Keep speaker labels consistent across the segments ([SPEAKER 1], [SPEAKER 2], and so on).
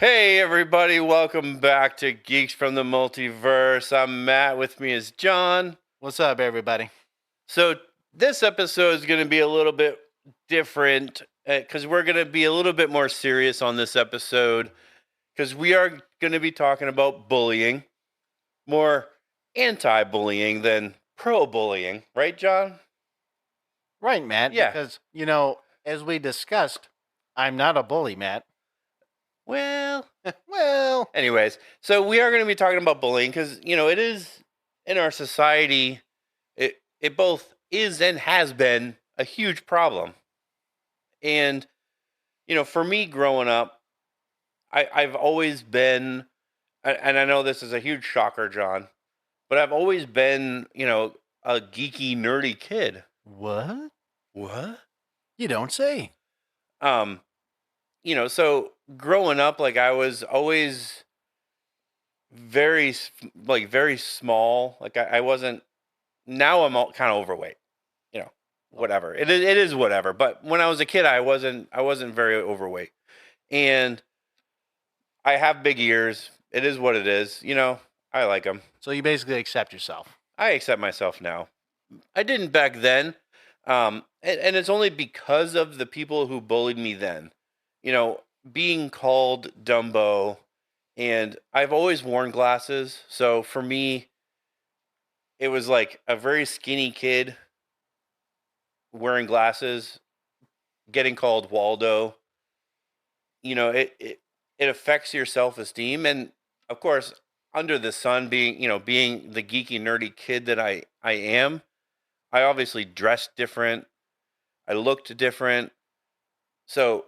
[SPEAKER 1] Hey everybody, welcome back to Geeks from the Multiverse. I'm Matt, with me is John.
[SPEAKER 2] What's up, everybody?
[SPEAKER 1] So this episode is going to be a little bit different because we're going to be a little bit more serious on this episode because we are going to be talking about bullying, more anti-bullying than pro-bullying, right, John?
[SPEAKER 2] Right, Matt,
[SPEAKER 1] Yeah.
[SPEAKER 2] because, as we discussed, I'm not a bully, Matt.
[SPEAKER 1] Well,
[SPEAKER 2] Well,
[SPEAKER 1] anyways, so we are going to be talking about bullying because, it is in our society. It both is and has been a huge problem. And, for me growing up, I've always been, and I know this is a huge shocker, John, but I've always been, a geeky, nerdy kid.
[SPEAKER 2] what?
[SPEAKER 1] What?
[SPEAKER 2] You don't say.
[SPEAKER 1] Um, so growing up, like I was always very small. Like I wasn't, now I'm all kind of overweight. Whatever. It is whatever. But when I was a kid, I wasn't very overweight, and I have big ears. It is what it is. I like them.
[SPEAKER 2] So you basically accept yourself.
[SPEAKER 1] I accept myself now. I didn't back then, and it's only because of the people who bullied me then. Being called Dumbo, and I've always worn glasses, so for me, it was like a very skinny kid wearing glasses, getting called Waldo. It affects your self-esteem, and of course, under the sun, being the geeky nerdy kid that I am, I obviously dressed different, I looked different. So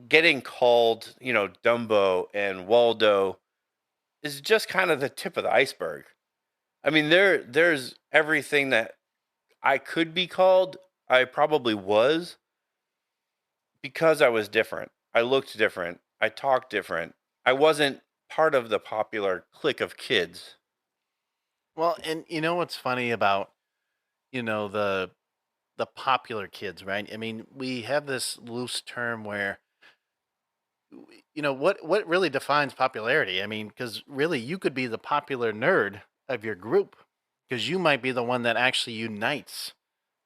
[SPEAKER 1] getting called, Dumbo and Waldo is just kind of the tip of the iceberg. I mean, there's everything that I could be called, I probably was, because I was different. I looked different. I talked different. I wasn't part of the popular clique of kids.
[SPEAKER 2] Well, and you know what's funny about, the popular kids, right? I mean, we have this loose term where what really defines popularity? I mean, because really you could be the popular nerd of your group because you might be the one that actually unites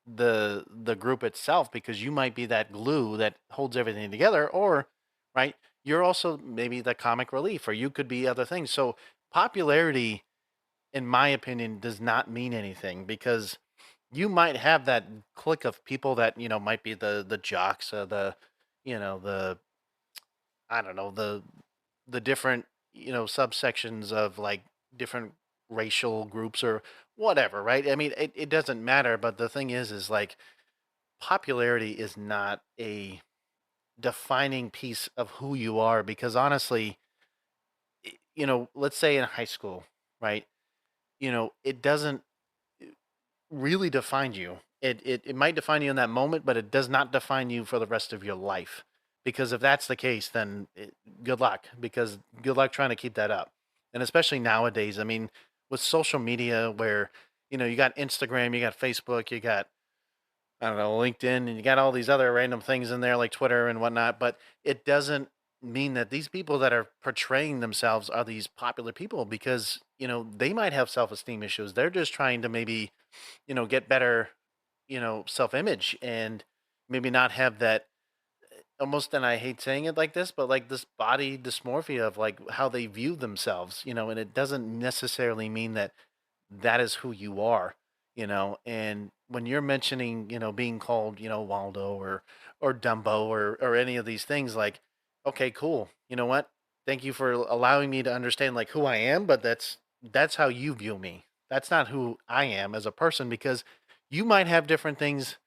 [SPEAKER 2] the group itself because you might be that glue that holds everything together, or right, you're also maybe the comic relief, or you could be other things. So popularity, in my opinion, does not mean anything because you might have that clique of people that might be the jocks, the I don't know, the different subsections of like different racial groups or whatever, right? I mean, it doesn't matter, but the thing is like popularity is not a defining piece of who you are because honestly, let's say in high school, right? It doesn't really define you. It might define you in that moment, but it does not define you for the rest of your life. Because if that's the case, then good luck. Because good luck trying to keep that up, and especially nowadays. I mean, with social media, where you got Instagram, you got Facebook, you got I don't know, LinkedIn, and you got all these other random things in there like Twitter and whatnot. But it doesn't mean that these people that are portraying themselves are these popular people because, they might have self esteem issues. They're just trying to maybe, get better, self image and maybe not have that almost, and I hate saying it like this, but like this body dysmorphia of like how they view themselves, and it doesn't necessarily mean that that is who you are, and when you're mentioning, being called, Waldo or Dumbo or any of these things, like, okay, cool. You know what? Thank you for allowing me to understand like who I am, but that's how you view me. That's not who I am as a person because you might have different things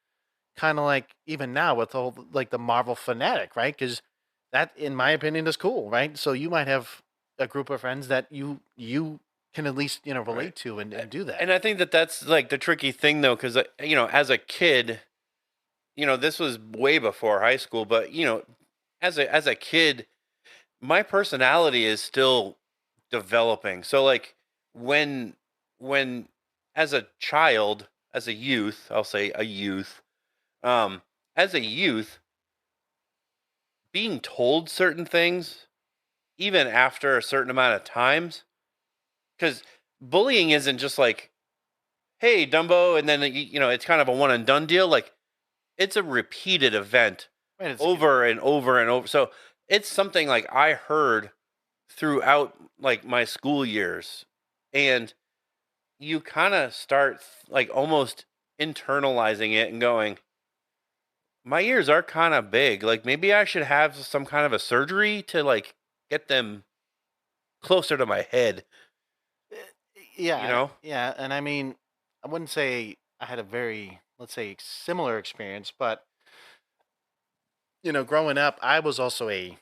[SPEAKER 2] kind of like even now with all like the Marvel fanatic, right? Because that, in my opinion, is cool, right? So you might have a group of friends that you can at least
[SPEAKER 1] Right.
[SPEAKER 2] relate to and do that.
[SPEAKER 1] And I think that that's like the tricky thing, though, because, as a kid, this was way before high school, but, as a kid, my personality is still developing. So like when when as a child, as a youth, I'll say a youth, um, as a youth, being told certain things, even after a certain amount of times, because bullying isn't just like, "Hey, Dumbo," and then it's kind of a one and done deal. Like it's a repeated event
[SPEAKER 2] Right, it's
[SPEAKER 1] over and over and over. So it's something like I heard throughout like my school years, and you kind of start like almost internalizing it and going, my ears are kind of big. Like maybe I should have some kind of a surgery to like get them closer to my head,
[SPEAKER 2] eh,
[SPEAKER 1] you
[SPEAKER 2] yeah,
[SPEAKER 1] know?
[SPEAKER 2] yeah, and I mean, I wouldn't say I had a very, let's say, similar experience, but growing up, I was also a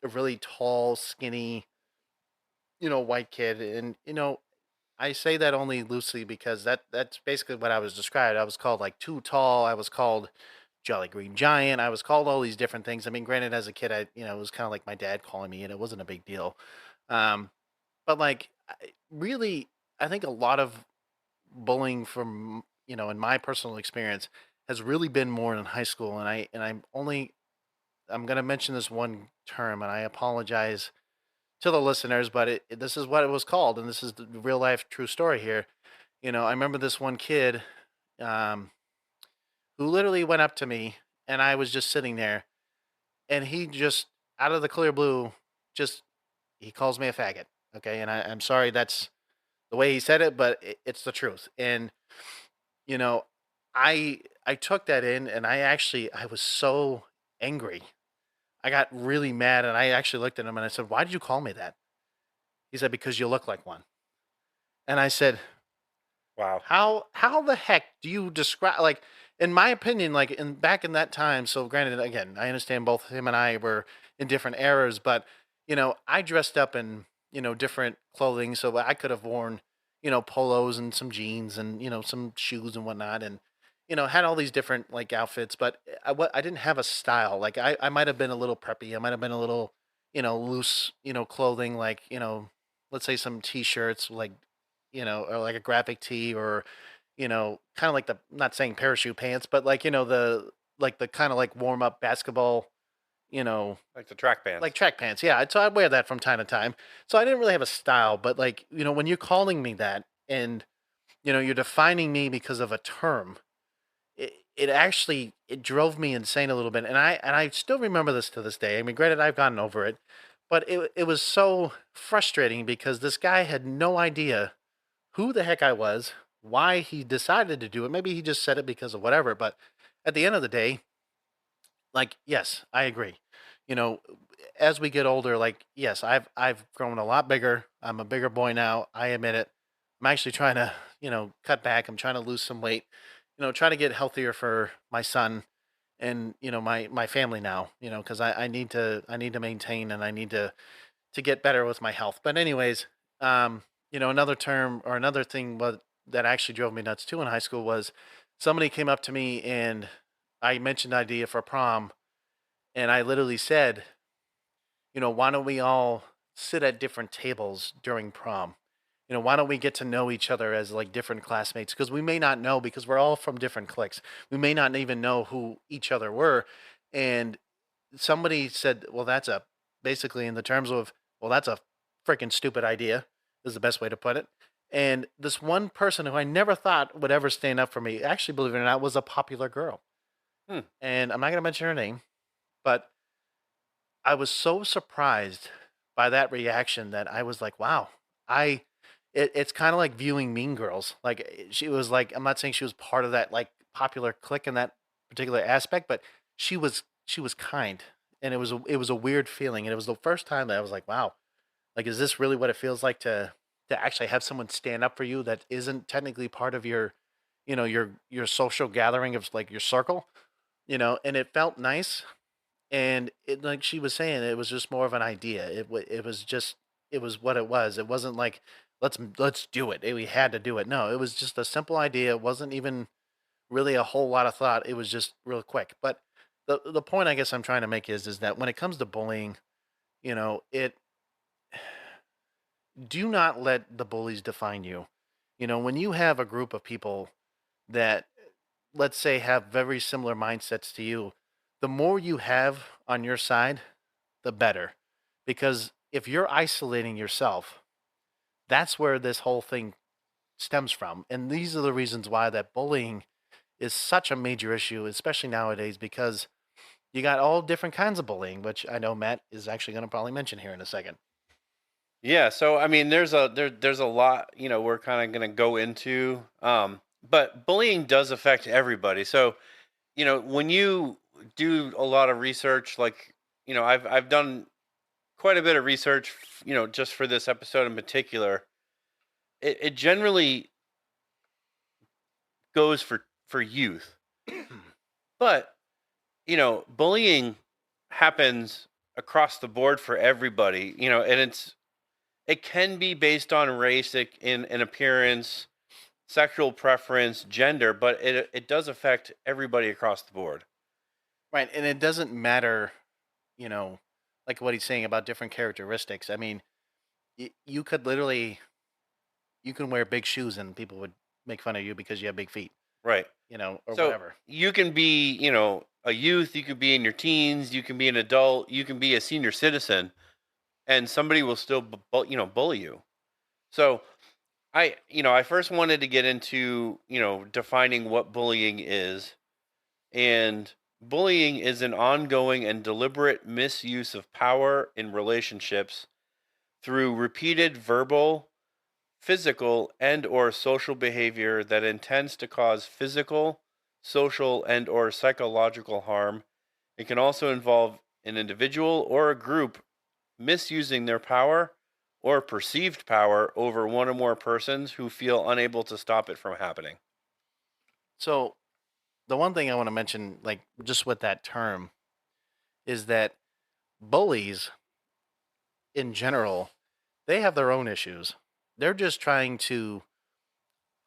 [SPEAKER 2] really tall, skinny, white kid, and I say that only loosely because that's basically what I was described. I was called like too tall. I was called Jolly Green Giant. I was called all these different things. I mean, granted, as a kid, it was kind of like my dad calling me, and it wasn't a big deal. Um, but like, really, I think a lot of bullying from in my personal experience has really been more in high school, and I'm gonna mention this one term, and I apologize to the listeners, but this is what it was called, and this is the real life true story here. I remember this one kid um, who literally went up to me, and I was just sitting there, and he just out of the clear blue, just he calls me a faggot. Okay, and I'm sorry that's the way he said it, but it's the truth. And you know, I took that in, and I was so angry. I got really mad, and I actually looked at him and I said, "Why did you call me that?" He said, "Because you look like one." And I said,
[SPEAKER 1] Wow.
[SPEAKER 2] how the heck do you describe, like, in my opinion, like, in back in that time, so granted, again, I understand both him and I were in different eras, but, I dressed up in, different clothing, so I could have worn, polos and some jeans and, some shoes and whatnot, and, had all these different, like, outfits, but I didn't have a style. Like, I might have been a little preppy. I might have been a little, loose, clothing, like, let's say some t-shirts, like, or like a graphic tee, or, kind of like the, not saying parachute pants, but like, the kind of like warm up basketball, you know,
[SPEAKER 1] Like the track
[SPEAKER 2] like
[SPEAKER 1] pants.
[SPEAKER 2] track pants. Yeah. So I'd wear that from time to time. So I didn't really have a style, but like, when you're calling me that, and, you're defining me because of a term, it actually, it drove me insane a little bit. And I still remember this to this day. I mean, granted, I've gotten over it, but it was so frustrating because this guy had no idea who the heck I was, why he decided to do it. Maybe he just said it because of whatever. But at the end of the day, like, yes, I agree. You know, as we get older, like, yes, I've grown a lot bigger. I'm a bigger boy now. I admit it. I'm actually trying to, cut back. I'm trying to lose some weight. Trying to get healthier for my son and my family now. Because I need to maintain, and I need to get better with my health. But anyways, another term or another thing that actually drove me nuts too in high school was somebody came up to me, and I mentioned the idea for prom, and I literally said, why don't we all sit at different tables during prom? Why don't we get to know each other as like different classmates? Because we may not know, because we're all from different cliques. We may not even know who each other were. And somebody said, well, that's a, basically in the terms of, well, that's a freaking stupid idea, is the best way to put it. And this one person who I never thought would ever stand up for me, actually, believe it or not, was a popular girl.
[SPEAKER 1] Hmm.
[SPEAKER 2] And I'm not going to mention her name, but I was so surprised by that reaction that I was like, wow, I, it's kind of like viewing Mean Girls. Like, she was like, I'm not saying she was part of that like popular clique in that particular aspect, but she was kind, and it was a weird feeling, and it was the first time that I was like, wow, like, is this really what it feels like to actually have someone stand up for you that isn't technically part of your, your social gathering of like your circle, and it felt nice. And it, like she was saying, it was just more of an idea. It was just, it was what it was. It wasn't like, let's do it. We had to do it. No, it was just a simple idea. It wasn't even really a whole lot of thought. It was just real quick. But the point I guess I'm trying to make is that when it comes to bullying, it, do not let the bullies define you. When you have a group of people that, let's say, have very similar mindsets to you, the more you have on your side, the better. Because, if you're isolating yourself, that's where this whole thing stems from. And these are the reasons why that bullying is such a major issue, especially nowadays, because you got all different kinds of bullying, which I know Matt is actually going to probably mention here in a second.
[SPEAKER 1] Yeah, so I mean, there's a lot, we're kind of going to go into, but bullying does affect everybody. So, when you do a lot of research, like, I've done quite a bit of research, just for this episode in particular. It generally goes for youth, but bullying happens across the board for everybody, and it can be based on race, in appearance, sexual preference, gender, but it does affect everybody across the board.
[SPEAKER 2] Right. And it doesn't matter, you know, like what he's saying about different characteristics. I mean, you could literally, you can wear big shoes and people would make fun of you because you have big feet,
[SPEAKER 1] Right.
[SPEAKER 2] or
[SPEAKER 1] So
[SPEAKER 2] whatever.
[SPEAKER 1] you can be, a youth, you could be in your teens, you can be an adult, you can be a senior citizen, and somebody will still, bully you. So I first wanted to get into, defining what bullying is. And bullying is an ongoing and deliberate misuse of power in relationships through repeated verbal, physical, and or social behavior that intends to cause physical, social, and or psychological harm. It can also involve an individual or a group misusing their power or perceived power over one or more persons who feel unable to stop it from happening.
[SPEAKER 2] So the one thing I want to mention, like just with that term, is that bullies in general, they have their own issues. They're just trying to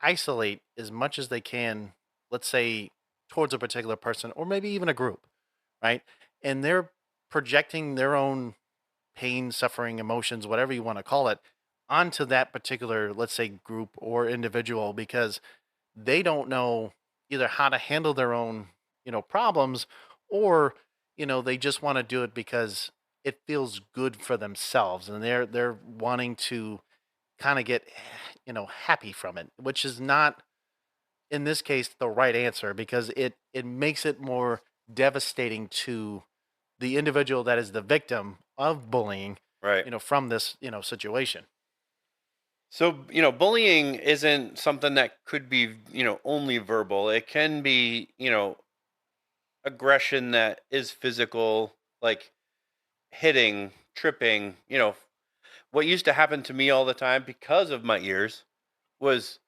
[SPEAKER 2] isolate as much as they can, let's say, towards a particular person or maybe even a group, right? And they're projecting their own pain, suffering, emotions, whatever you want to call it, onto that particular, let's say, group or individual because they don't know either how to handle their own, problems or, they just want to do it because it feels good for themselves and they're wanting to kind of get happy from it, which is not in this case the right answer because it makes it more devastating to the individual that is the victim of bullying,
[SPEAKER 1] Right.
[SPEAKER 2] from this, situation.
[SPEAKER 1] So, bullying isn't something that could be, only verbal. It can be, aggression that is physical, like hitting, tripping. What used to happen to me all the time because of my ears was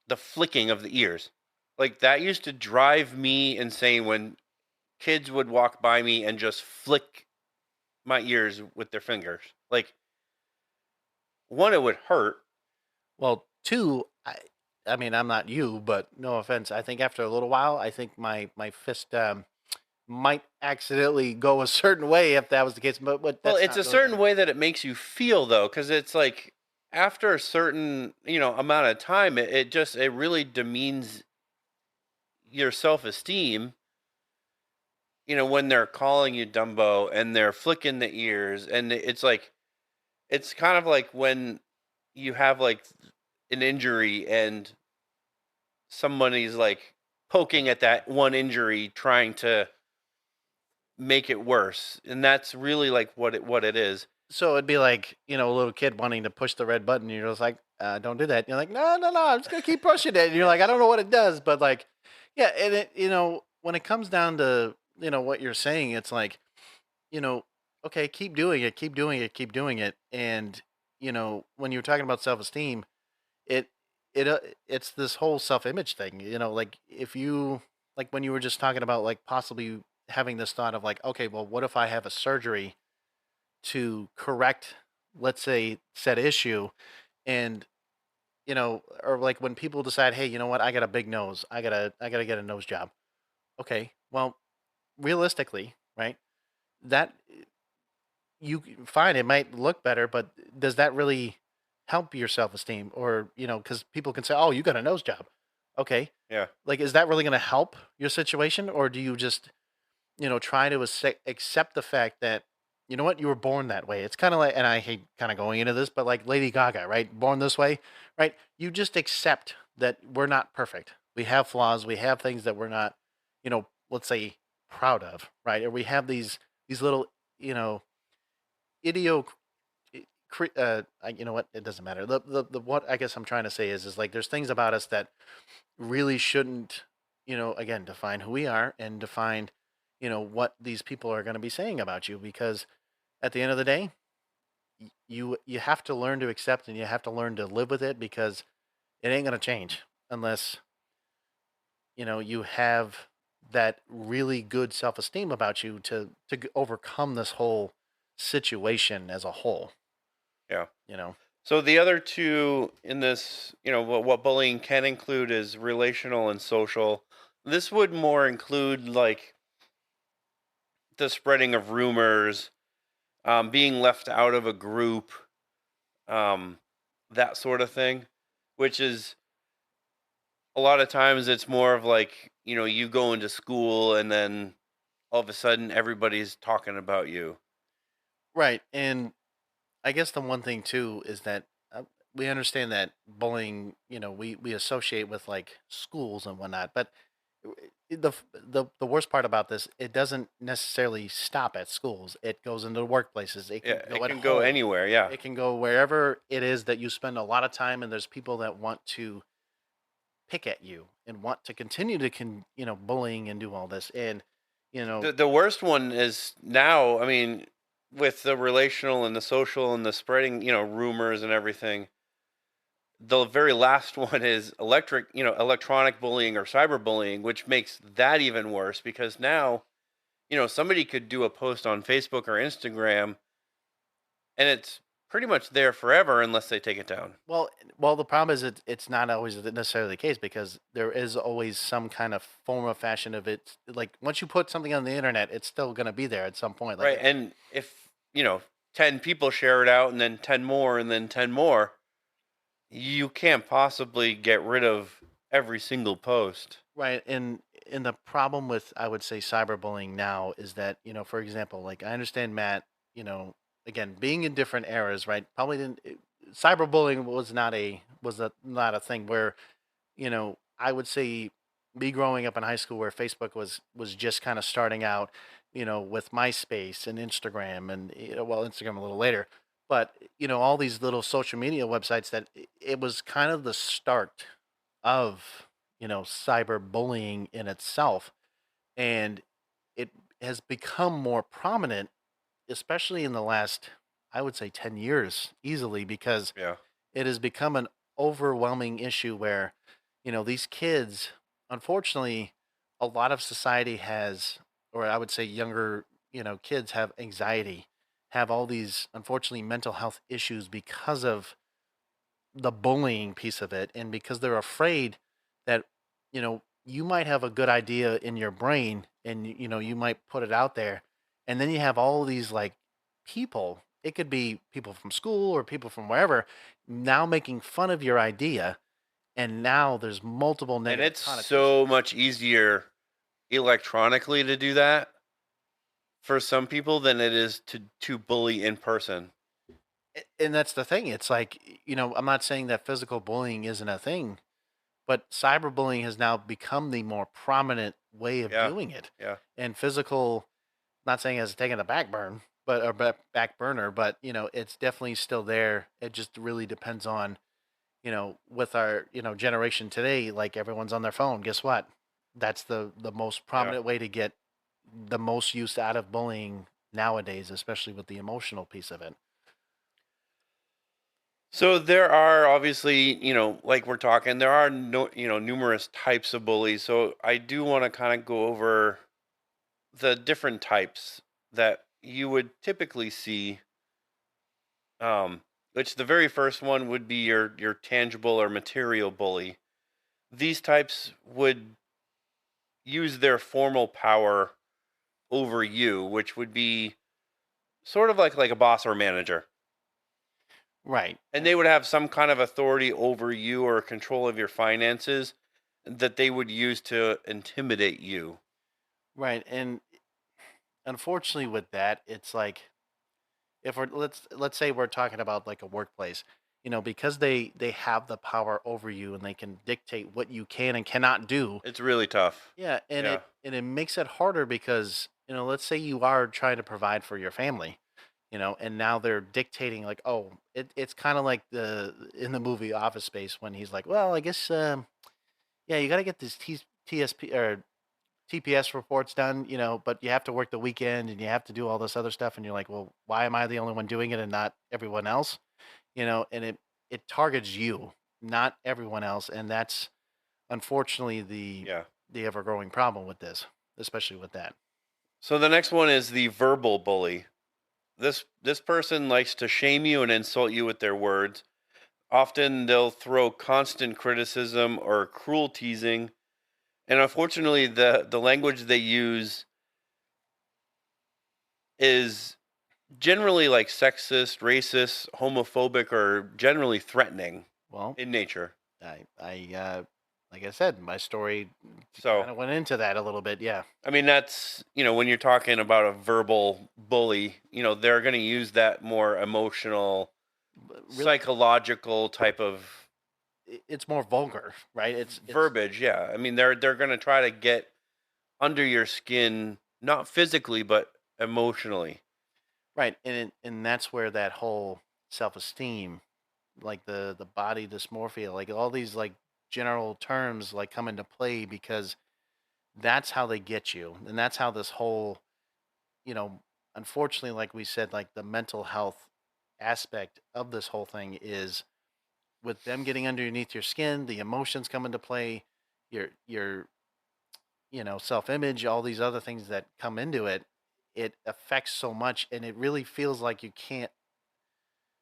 [SPEAKER 1] the flicking of the ears. Like that used to drive me insane when kids would walk by me and just flick my ears with their fingers. Like, one, it would hurt.
[SPEAKER 2] Well, two, I mean, I'm not you, but no offense. I think after a little while, I think my fist might accidentally go a certain way if that was the case. But
[SPEAKER 1] Well,
[SPEAKER 2] that's
[SPEAKER 1] it's
[SPEAKER 2] not
[SPEAKER 1] a
[SPEAKER 2] really
[SPEAKER 1] certain
[SPEAKER 2] gonna.
[SPEAKER 1] way that it makes you feel though, because it's like after a certain, amount of time, it really demeans your self-esteem, when they're calling you Dumbo and they're flicking the ears. And it's like it's kind of like when you have like an injury and somebody's like poking at that one injury trying to make it worse. And that's really like what it is.
[SPEAKER 2] So it'd be like a little kid wanting to push the red button. And you're just like, don't do that. And you're like, no, no, no. I'm just gonna keep pushing it. And you're like, I don't know what it does, but like, yeah. And it, when it comes down to what you're saying, it's like, you know, okay, keep doing it, keep doing it, keep doing it. And when you're talking about self esteem, it it's this whole self image thing. Like if you like when you were just talking about like possibly having this thought of like, okay, well, what if I have a surgery to correct, let's say, said issue, and or like when people decide, hey, you know what, I got a big nose, I gotta get a nose job. Okay, well, realistically, right? That fine, it might look better, but does that really help your self esteem? Or because people can say, oh, you got a nose job. Okay,
[SPEAKER 1] Yeah.
[SPEAKER 2] like is that really going to help your situation, or do you just try to accept the fact that you know what? You were born that way. It's kind of like, and I hate kind of going into this, but like Lady Gaga, right? Born this way, right? You just accept that we're not perfect. We have flaws. We have things that we're not, let's say proud of, right? Or we have these little, you know, idio, you know what? It doesn't matter. The what I guess I'm trying to say is like there's things about us that really shouldn't, again, define who we are and define, what these people are going to be saying about you because at the end of the day you have to learn to accept and you have to learn to live with it because it ain't going to change unless you have that really good self-esteem about you to overcome this whole situation as a whole.
[SPEAKER 1] Yeah.
[SPEAKER 2] you know
[SPEAKER 1] So the other two in this, what bullying can include is relational and social. This would more include like the spreading of rumors, being left out of a group, um, that sort of thing, which is a lot of times it's more of like, you go into school and then all of a sudden everybody's talking about you.
[SPEAKER 2] right, and I guess the one thing too is that we understand that bullying, we associate with like schools and whatnot, but the worst part about this, it doesn't necessarily stop at schools. It goes into workplaces. It can
[SPEAKER 1] Yeah,
[SPEAKER 2] go
[SPEAKER 1] it
[SPEAKER 2] at
[SPEAKER 1] can go
[SPEAKER 2] home.
[SPEAKER 1] anywhere. Yeah.
[SPEAKER 2] It can go wherever it is that you spend a lot of time, and there's people that want to pick at you and want to continue to bullying and do all this, and you know
[SPEAKER 1] The worst one is now, I mean, with the relational and the social and the spreading, rumors and everything. The very last one is electronic bullying or cyberbullying, which makes that even worse because now, somebody could do a post on Facebook or Instagram and it's pretty much there forever unless they take it down.
[SPEAKER 2] Well, the problem is it's not always necessarily the case because there is always some kind of form of fashion of it. Like once you put something on the internet, it's still going to be there at some point. Like
[SPEAKER 1] Right. And if, 10 people share it out and then 10 more and then 10 more, you can't possibly get rid of every single post.
[SPEAKER 2] right, and the problem with I would say cyberbullying now is that for example, like I understand Matt, again being in different eras, right? Probably didn't. Cyberbullying not a thing where I would say me growing up in high school where Facebook was just kind of starting out, with MySpace and Instagram and well, Instagram a little later, but all these little social media websites that it was kind of the start of cyberbullying in itself, and it has become more prominent, especially in the last I would say 10 years easily because
[SPEAKER 1] Yeah.
[SPEAKER 2] it has become an overwhelming issue where these kids, unfortunately, a lot of society has, or I would say younger kids have anxiety, have all these unfortunately mental health issues because of the bullying piece of it, and because they're afraid that you might have a good idea in your brain and you might put it out there, and then you have all these like people, it could be people from school or people from wherever, now making fun of your idea, and now there's multiple
[SPEAKER 1] And
[SPEAKER 2] negative
[SPEAKER 1] it's so
[SPEAKER 2] connotations.
[SPEAKER 1] much easier electronically to do that for some people than it is to bully in person.
[SPEAKER 2] And that's the thing, it's like I'm not saying that physical bullying isn't a thing, but cyberbullying has now become the more prominent way of
[SPEAKER 1] Yeah.
[SPEAKER 2] doing it.
[SPEAKER 1] Yeah.
[SPEAKER 2] And physical, not saying it's taken a back burn, but or back burner, but it's definitely still there. It just really depends on, with our, generation today, like everyone's on their phone. Guess what? That's the most
[SPEAKER 1] Yeah.
[SPEAKER 2] prominent way to get the most use out of bullying nowadays, especially with the emotional piece of it.
[SPEAKER 1] So there are obviously, like we're talking, there are no, numerous types of bullies. So I do want to kind of go over the different types that you would typically see. Which the very first one would be your tangible or material bully. These types would use their formal power over you, which would be sort of like a boss or manager.
[SPEAKER 2] Right.
[SPEAKER 1] And they would have some kind of authority over you or control of your finances that they would use to intimidate you.
[SPEAKER 2] Right. And unfortunately with that, it's like if we're let's say we're talking about like a workplace, because they have the power over you and they can dictate what you can and cannot do.
[SPEAKER 1] It's really tough.
[SPEAKER 2] Yeah, and
[SPEAKER 1] Yeah.
[SPEAKER 2] it makes it harder because, let's say you are trying to provide for your family, and now they're dictating like, oh, it's kind of like the in the movie Office Space when he's like, well, I guess yeah, you got to get this TSP or TPS reports done, but you have to work the weekend and you have to do all this other stuff and you're like, well, why am I the only one doing it and not everyone else? And it targets you, not everyone else, and that's unfortunately
[SPEAKER 1] Yeah.
[SPEAKER 2] the ever growing problem with this, especially with that.
[SPEAKER 1] So the next one is the verbal bully. This person likes to shame you and insult you with their words. Often they'll throw constant criticism or cruel teasing. And unfortunately the language they use is generally like sexist, racist, homophobic, or generally threatening
[SPEAKER 2] Well,
[SPEAKER 1] in nature.
[SPEAKER 2] I like I said, my story
[SPEAKER 1] So
[SPEAKER 2] kind of went into that a little bit. Yeah.
[SPEAKER 1] I mean, that's, when you're talking about a verbal bully, they're going to use that more emotional,
[SPEAKER 2] But really,
[SPEAKER 1] psychological type of
[SPEAKER 2] it's more vulgar, right? It's
[SPEAKER 1] verbiage. Yeah. I mean, they're going to try to get under your skin, not physically, but emotionally.
[SPEAKER 2] right, and that's where that whole self-esteem, like the body dysmorphia, like all these like general terms like come into play because that's how they get you, and that's how this whole, you know, unfortunately, like we said, like the mental health aspect of this whole thing is with them getting underneath your skin, the emotions come into play, your self-image, all these other things that come into it. It affects so much, and it really feels like you can't.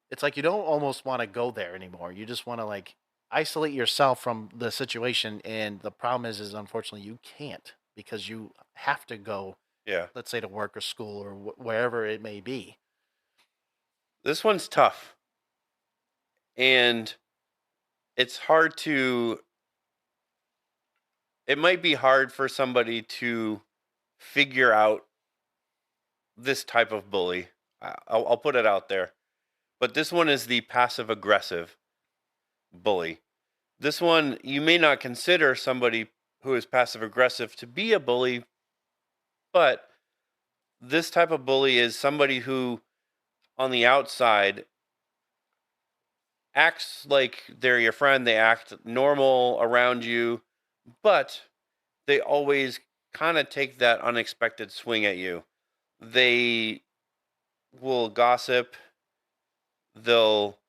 [SPEAKER 2] It's like you don't almost want to go there anymore. You just want to like isolate yourself from the situation, and the problem is unfortunately you can't because you have to go,
[SPEAKER 1] Yeah.
[SPEAKER 2] let's say, to work or school or wherever it may be.
[SPEAKER 1] This one's tough. And it's hard to, it might be hard for somebody to figure out this type of bully. I'll put it out there. But this one is the passive aggressive bully. This one, you may not consider somebody who is passive aggressive to be a bully, but this type of bully is somebody who, on the outside, acts like they're your friend. They act normal around you, but they always kind of take that unexpected swing at you. They will gossip. They'll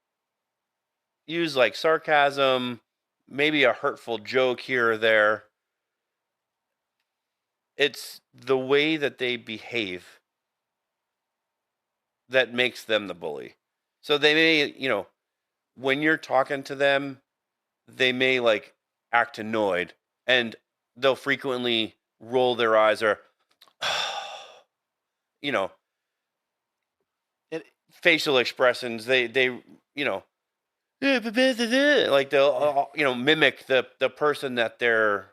[SPEAKER 1] use like sarcasm, maybe a hurtful joke here or there. It's the way that they behave that makes them the bully. So they may, when you're talking to them, they may like act annoyed and they'll frequently roll their eyes or, you know,
[SPEAKER 2] It,
[SPEAKER 1] facial expressions. You know, like they'll,
[SPEAKER 2] yeah.
[SPEAKER 1] mimic the person that they're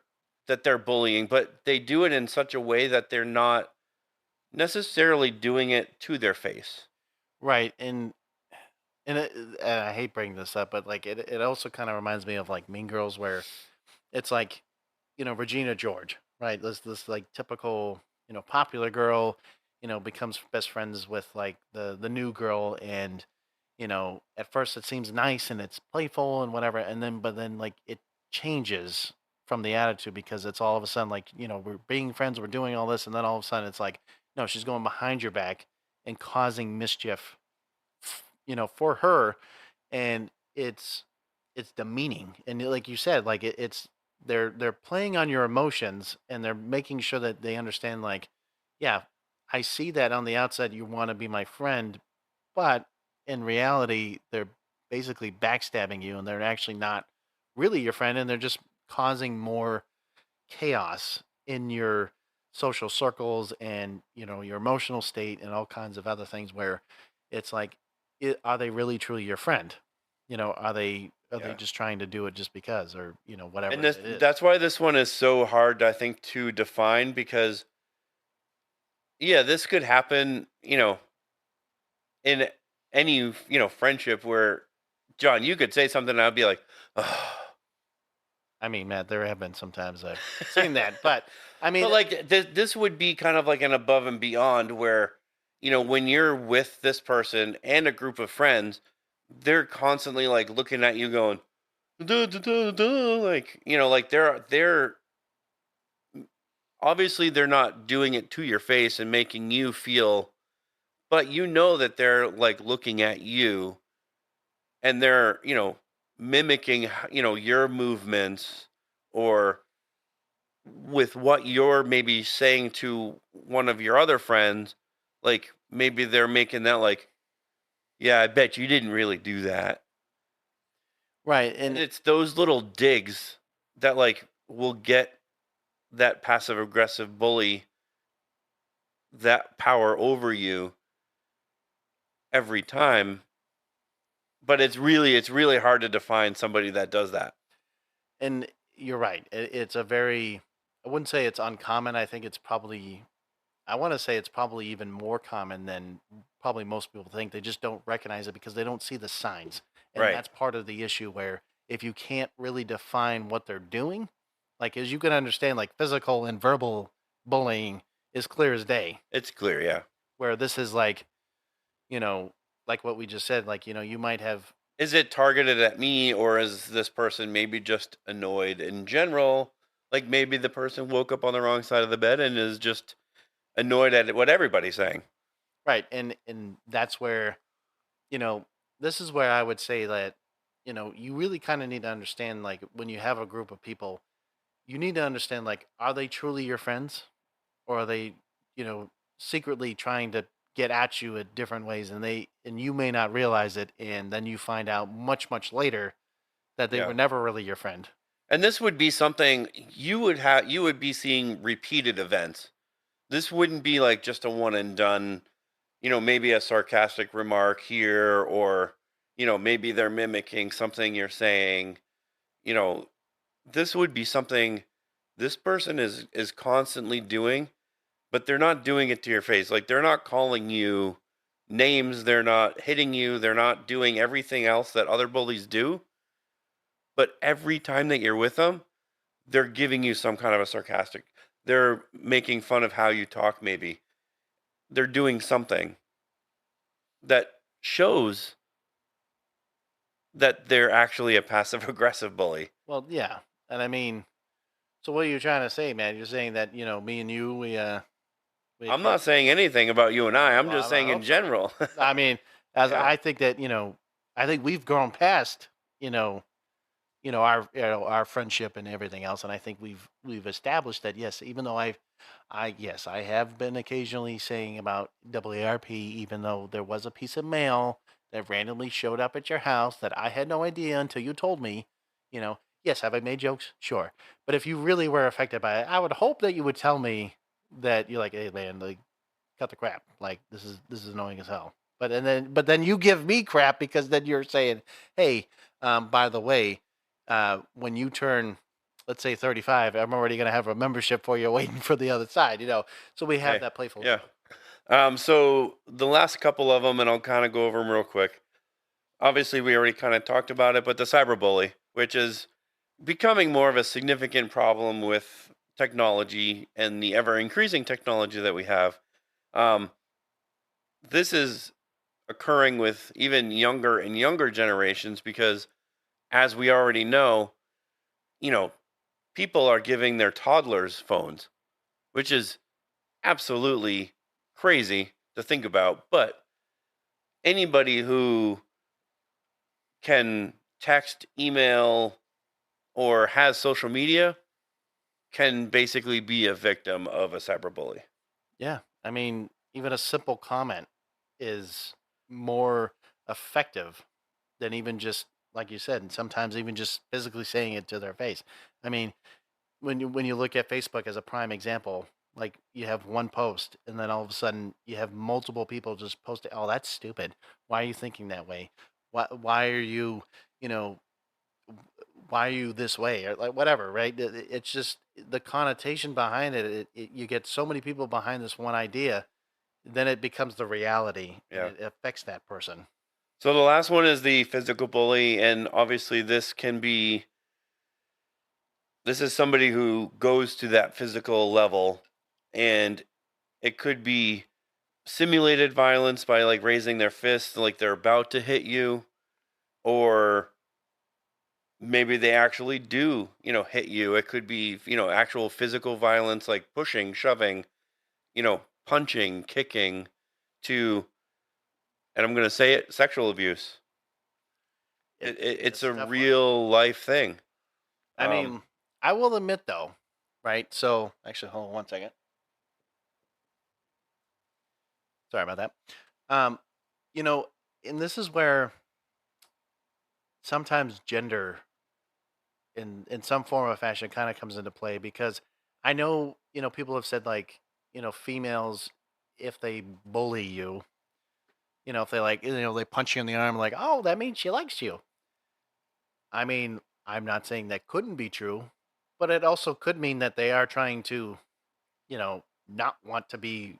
[SPEAKER 1] bullying, but they do it in such a way that they're not necessarily doing it to their face.
[SPEAKER 2] Right, and I hate bringing this up, but like it also kind of reminds me of like Mean Girls, where it's like, Regina George, right? This like typical, popular girl, becomes best friends with like the new girl, and at first it seems nice and it's playful and whatever, and then but then like it changes from the attitude because it's all of a sudden like, we're being friends, we're doing all this, and then all of a sudden it's like, no, she's going behind your back and causing mischief, for her, and it's demeaning. And like you said, like it's they're playing on your emotions and they're making sure that they understand, like, yeah, I see that on the outside you want to be my friend, but in reality they're basically backstabbing you and they're actually not really your friend, and they're just causing more chaos in your social circles and, your emotional state and all kinds of other things where it's like, are they really truly your friend? Are they
[SPEAKER 1] Yeah.
[SPEAKER 2] just trying to do it just because, or whatever
[SPEAKER 1] And
[SPEAKER 2] it
[SPEAKER 1] this
[SPEAKER 2] is.
[SPEAKER 1] that's why this one is so hard, I think, to define because yeah, this could happen, in any, friendship where, John, you could say something and I'd be like, oh.
[SPEAKER 2] I mean, Matt, there have been some times I've seen that, but I mean,
[SPEAKER 1] But like this would be kind of like an above and beyond where, when you're with this person and a group of friends, they're constantly like looking at you going, duh, duh, duh, duh, like, like they're obviously they're not doing it to your face and making you feel, but that they're like looking at you and they're, mimicking, your movements or with what you're maybe saying to one of your other friends, like maybe they're making that like, yeah, I bet you didn't really do that.
[SPEAKER 2] right,
[SPEAKER 1] And
[SPEAKER 2] and
[SPEAKER 1] it's those little digs that like will get that passive aggressive bully that power over you every time. But it's really hard to define somebody that does that.
[SPEAKER 2] and you're right. It's a very, I wouldn't say it's uncommon. I think it's probably, I want to say it's probably even more common than probably most people think. They just don't recognize it because they don't see the signs. And
[SPEAKER 1] Right.
[SPEAKER 2] that's part of the issue where if you can't really define what they're doing, like as you can understand, like physical and verbal bullying is clear as day,
[SPEAKER 1] It's clear, yeah.
[SPEAKER 2] where this is like, you know, like what we just said, like, you might have,
[SPEAKER 1] Is it targeted at me or is this person maybe just annoyed in general? Like maybe the person woke up on the wrong side of the bed and is just annoyed at what everybody's saying.
[SPEAKER 2] right. And that's where, you know, this is where I would say that, you really kind of need to understand, like, when you have a group of people, you need to understand, like, are they truly your friends, or are they, you know, secretly trying to get at you at different ways, and you may not realize it, and then you find out much later that they
[SPEAKER 1] Yeah.
[SPEAKER 2] were never really your friend.
[SPEAKER 1] And this would be something you would be seeing repeated events. This wouldn't be like just a one and done, maybe a sarcastic remark here or maybe they're mimicking something you're saying. You know, this would be something this person is constantly doing, but they're not doing it to your face. Like they're not calling you names, they're not hitting you, they're not doing everything else that other bullies do. But every time that you're with them, they're giving you some kind of a sarcastic. They're making fun of how you talk, maybe. They're doing something that shows that they're actually a passive aggressive bully.
[SPEAKER 2] Well, yeah, and I mean, so what are you trying to say, man? You're saying that, me and you, we
[SPEAKER 1] I'm
[SPEAKER 2] kind
[SPEAKER 1] not saying anything about you and I. I'm
[SPEAKER 2] well,
[SPEAKER 1] just
[SPEAKER 2] I
[SPEAKER 1] saying in
[SPEAKER 2] hope so.
[SPEAKER 1] general.
[SPEAKER 2] I mean, as
[SPEAKER 1] Yeah.
[SPEAKER 2] I think that, I think we've grown past, you know, our friendship and everything else, and I think we've established that, yes, even though yes, I have been occasionally saying about WARP, even though there was a piece of mail that randomly showed up at your house that I had no idea until you told me. Yes, have I made jokes? Sure, but if you really were affected by it, I would hope that you would tell me that you're like, hey man, like, cut the crap. Like, this is annoying as hell. But then you give me crap because then you're saying, hey, by the way, when you turn, let's say 35, I'm already going to have a membership for you waiting for the other side. So we have
[SPEAKER 1] Hey.
[SPEAKER 2] that playful
[SPEAKER 1] Yeah.
[SPEAKER 2] joke.
[SPEAKER 1] So the last couple of them, and I'll kind of go over them real quick. Obviously, we already kind of talked about it, but the cyberbully, which is becoming more of a significant problem with technology and the ever increasing technology that we have. Um, this is occurring with even younger and younger generations because, as we already know, you know, people are giving their toddlers phones, which is absolutely crazy to think about. But anybody who can text, email, or has social media can basically be a victim of a cyberbully.
[SPEAKER 2] Yeah. I mean, even a simple comment is more effective than even just, like you said, and sometimes even just physically saying it to their face. I mean, when you look at Facebook as a prime example, like, you have one post and then all of a sudden you have multiple people just posting, "Oh, that's stupid. Why are you thinking that way? Why are you, you know, why are you this way?" Or like whatever, right? It's just the connotation behind it, you get so many people behind this one idea, then it becomes the reality and
[SPEAKER 1] Yeah.
[SPEAKER 2] it affects that person.
[SPEAKER 1] So the last one is the physical bully, and obviously this is somebody who goes to that physical level, and it could be simulated violence by like raising their fist like they're about to hit you, or maybe they actually do, hit you. It could be, actual physical violence like pushing, shoving, punching, kicking, to, and I'm going to say it, sexual abuse. It's
[SPEAKER 2] It's
[SPEAKER 1] a
[SPEAKER 2] definitely.
[SPEAKER 1] real life thing.
[SPEAKER 2] I
[SPEAKER 1] Um,
[SPEAKER 2] mean, I will admit though, right? So actually, hold on one second. Sorry about that. Um, you know, and this is where sometimes gender in some form or fashion kind of comes into play because I know, people have said like, females, if they bully you, if they like, they punch you in the arm, like, oh, that means she likes you. I mean, I'm not saying that couldn't be true, but it also could mean that they are trying to, not want to be,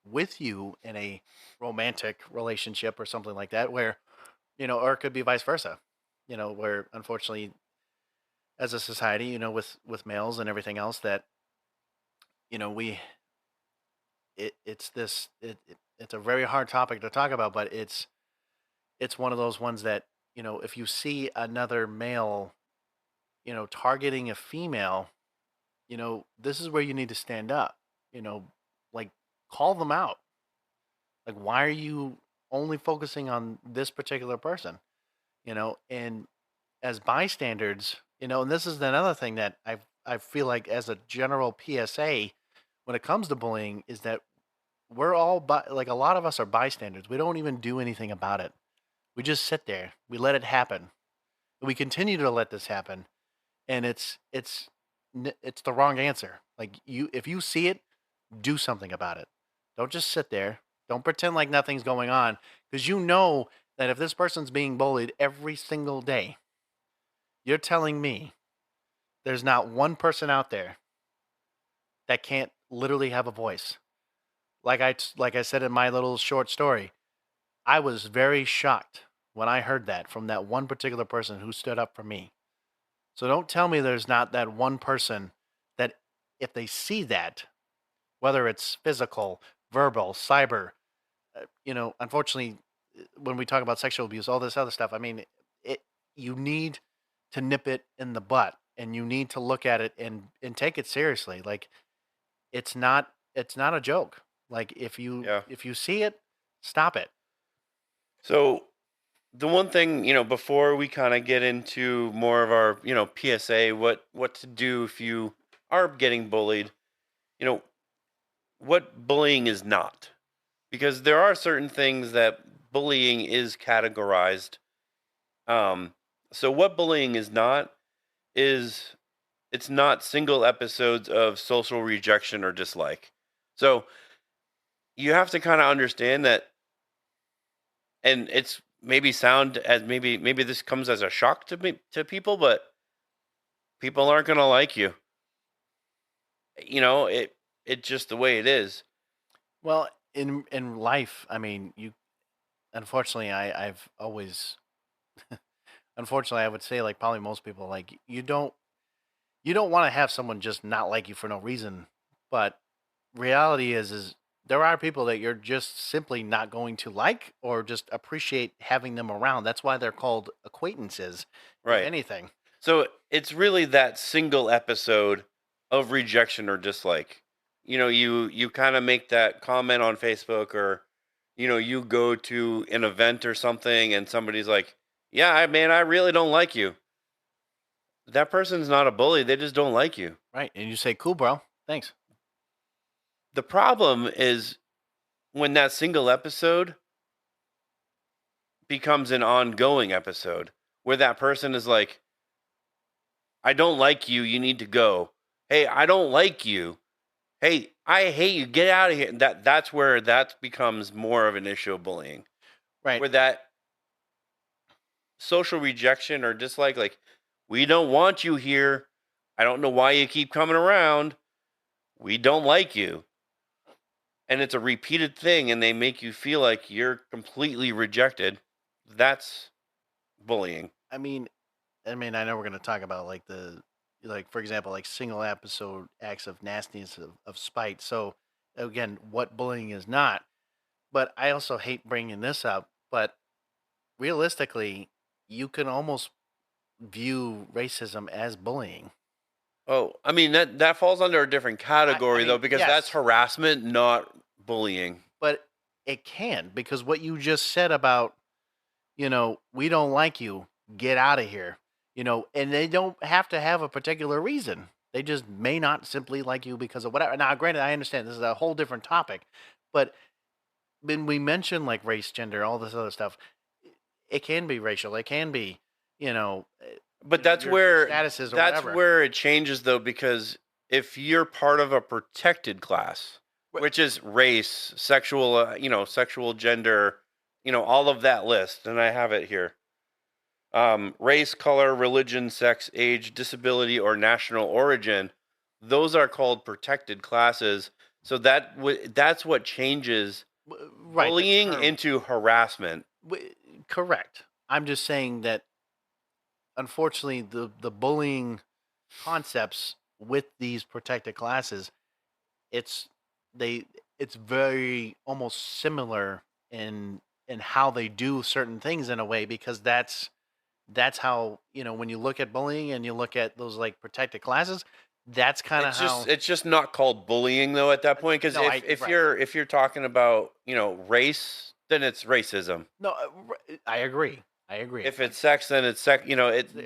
[SPEAKER 2] with you in a romantic relationship or something like that, where, or it could be vice versa, where unfortunately, as a society, with males and everything else, that we it's this it's a very hard topic to talk about, but it's one of those ones that if you see another male targeting a female, this is where you need to stand up, you know like call them out, like why are you only focusing on this particular person, and as bystanders, and this is another thing that I feel like as a general PSA when it comes to bullying is that we're all like a lot of us are bystanders. We don't even do anything about it. We just sit there. We let it happen. We continue to let this happen, and it's the wrong answer. Like if you see it, do something about it. Don't just sit there. Don't pretend like nothing's going on because you know that if this person's being bullied every single day, you're telling me there's not one person out there that can't literally have a voice. Like I said in my little short story, I was very shocked when I heard that from that one particular person who stood up for me. So don't tell me there's not that one person that if they see that, whether it's physical, verbal, cyber, unfortunately, when we talk about sexual abuse, all this other stuff, I mean, it you need to nip it in the butt and you need to look at it and take it seriously. Like it's not a joke. Like
[SPEAKER 1] yeah.
[SPEAKER 2] if you see it, stop it.
[SPEAKER 1] So the one thing, before we kind of get into more of our, PSA, what to do if you are getting bullied, you know, what bullying is not. Because there are certain things that bullying is categorized. Um, so what bullying is not is it's not single episodes of social rejection or dislike. So you have to kind of understand that, and it's maybe sound as maybe this comes as a shock to people, but people aren't gonna like you. It's just the way it is.
[SPEAKER 2] Well, in life, I mean, you unfortunately I've always unfortunately I would say like probably most people like you don't want to have someone just not like you for no reason. But reality is there are people that you're just simply not going to like or just appreciate having them around. That's why they're called acquaintances, if
[SPEAKER 1] Right.
[SPEAKER 2] anything.
[SPEAKER 1] So it's really that single episode of rejection or dislike. You kind of make that comment on Facebook, or you go to an event or something and somebody's like, "Yeah, man, I really don't like you." That person's not a bully, they just don't like you.
[SPEAKER 2] Right. And you say, cool, bro. Thanks.
[SPEAKER 1] The problem is when that single episode becomes an ongoing episode where that person is like, "I don't like you, you need to go. Hey, I don't like you. Hey, I hate you. Get out of here." That's where that becomes more of an issue of bullying.
[SPEAKER 2] Right.
[SPEAKER 1] Where that social rejection or dislike, like, "We don't want you here. I don't know why you keep coming around. We don't like you." and it's a repeated thing and they make you feel like you're completely rejected, that's bullying.
[SPEAKER 2] I mean, I know we're going to talk about like for example, like single episode acts of nastiness of spite. So again, what bullying is not. But I also hate bringing this up. But realistically, you can almost view racism as bullying.
[SPEAKER 1] Oh, I mean that falls under a different category though, because that's
[SPEAKER 2] yes,
[SPEAKER 1] harassment, not bullying.
[SPEAKER 2] but it can, because what you just said about, we don't like you, get out of here, and they don't have to have a particular reason. They just may not simply like you because of whatever. Now, granted, I understand this is a whole different topic, but when we mention like race, gender, all this other stuff, it can be racial. It can be, you know,
[SPEAKER 1] But that's where
[SPEAKER 2] statuses or
[SPEAKER 1] that's
[SPEAKER 2] whatever.
[SPEAKER 1] where it changes though, because if you're part of a protected class, which is race, sexual, sexual gender, all of that list, and I have it here. Race, color, religion, sex, age, disability, or national origin, those are called protected classes. So that's what changes
[SPEAKER 2] Right,
[SPEAKER 1] bullying into harassment.
[SPEAKER 2] Correct. I'm just saying that unfortunately the bullying concepts with these protected classes, it's it's very almost similar in how they do certain things in a way, because that's how, when you look at bullying and you look at those like protected classes, that's kind of how
[SPEAKER 1] It's just not called bullying though at that point, because
[SPEAKER 2] no,
[SPEAKER 1] if you're talking about race, then it's racism.
[SPEAKER 2] no, I agree. I agree.
[SPEAKER 1] If it's sex, then it's sex.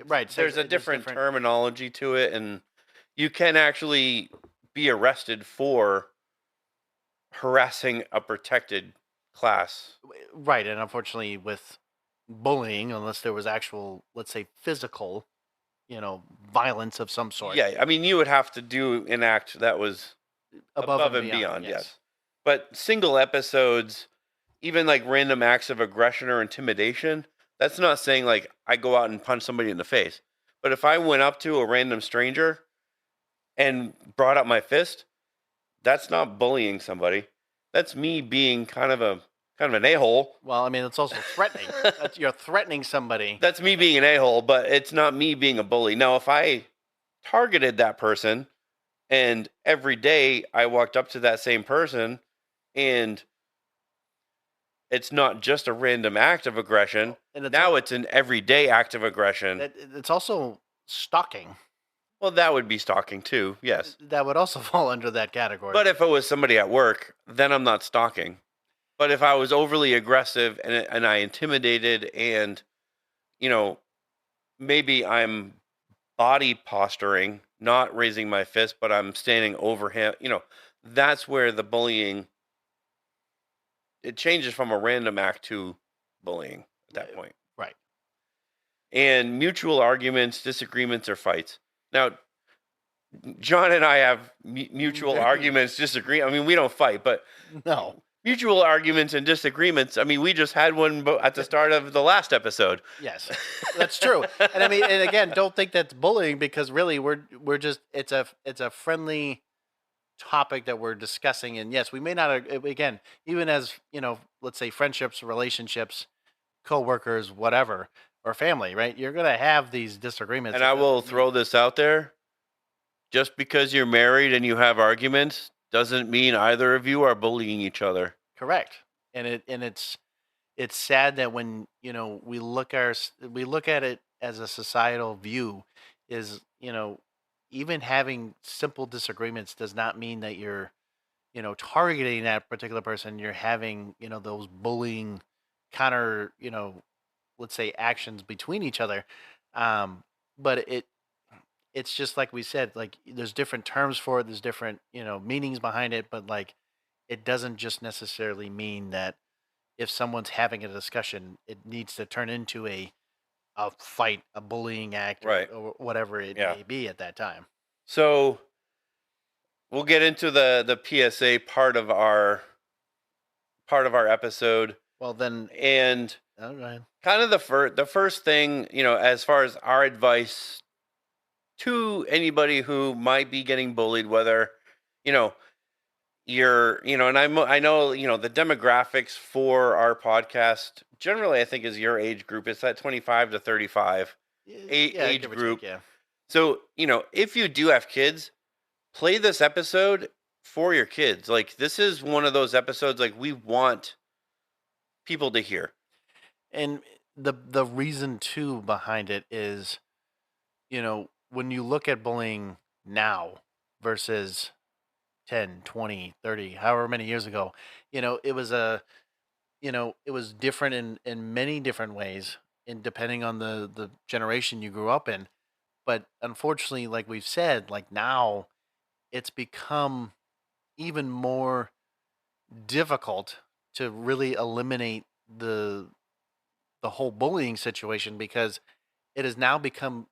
[SPEAKER 2] Right,
[SPEAKER 1] There's a different terminology to it, and you can actually be arrested for harassing a protected class.
[SPEAKER 2] Right, and unfortunately with bullying, unless there was actual, let's say, physical, violence of some sort.
[SPEAKER 1] Yeah, I mean, you would have to do an act that was above and beyond, yes. But single episodes, even like random acts of aggression or intimidation, that's not saying like I go out and punch somebody in the face. But if I went up to a random stranger and brought up my fist, that's not bullying somebody. That's me being kind of an a-hole.
[SPEAKER 2] Well, I mean, it's also threatening. You're threatening somebody.
[SPEAKER 1] That's me being an a-hole, but it's not me being a bully. Now, if I targeted that person and every day I walked up to that same person and it's not just a random act of aggression, and now it's an everyday act of aggression.
[SPEAKER 2] It's also stalking.
[SPEAKER 1] Well, that would be stalking too, yes.
[SPEAKER 2] That would also fall under that category.
[SPEAKER 1] But if it was somebody at work, then I'm not stalking. But if I was overly aggressive and I intimidated and, maybe I'm body posturing, not raising my fist, but I'm standing over him, that's where the bullying, it changes from a random act to bullying at that point.
[SPEAKER 2] Right.
[SPEAKER 1] And mutual arguments, disagreements, or fights. Now, John and I have mutual arguments, disagree. I mean, we don't fight, but
[SPEAKER 2] no.
[SPEAKER 1] Mutual arguments and disagreements. I mean, we just had one at the start of the last episode.
[SPEAKER 2] Yes, that's true. And I mean, and again, don't think that's bullying, because really we're just, it's a friendly topic that we're discussing. And yes, we may not, again, even as, let's say friendships, relationships, co-workers, whatever, or family, right? You're going to have these disagreements.
[SPEAKER 1] And I will throw this out there. Just because you're married and you have arguments doesn't mean either of you are bullying each other.
[SPEAKER 2] Correct. And it's sad that when, we look at it as a societal view, is, even having simple disagreements does not mean that you're, targeting that particular person. You're having, those bullying counter, let's say actions between each other. But it's just like we said, like there's different terms for it. There's different, meanings behind it, but like, it doesn't just necessarily mean that if someone's having a discussion, it needs to turn into a fight, a bullying act,
[SPEAKER 1] right,
[SPEAKER 2] or whatever it may be at that time.
[SPEAKER 1] So we'll get into the PSA part of our episode.
[SPEAKER 2] Well, then,
[SPEAKER 1] and kind of the first thing, as far as our advice to anybody who might be getting bullied, whether, and I know, the demographics for our podcast generally, I think, is your age group. It's that 25 to 35
[SPEAKER 2] Yeah,
[SPEAKER 1] age
[SPEAKER 2] give or take.
[SPEAKER 1] group.
[SPEAKER 2] Yeah.
[SPEAKER 1] So, if you do have kids, play this episode for your kids. Like, this is one of those episodes like we want people to hear.
[SPEAKER 2] And the reason too behind it is, when you look at bullying now versus 10, 20, 30, however many years ago, it was it was different in many different ways, and depending on the generation you grew up in. But unfortunately, like we've said, like now it's become even more difficult to really eliminate the whole bullying situation, because it has now become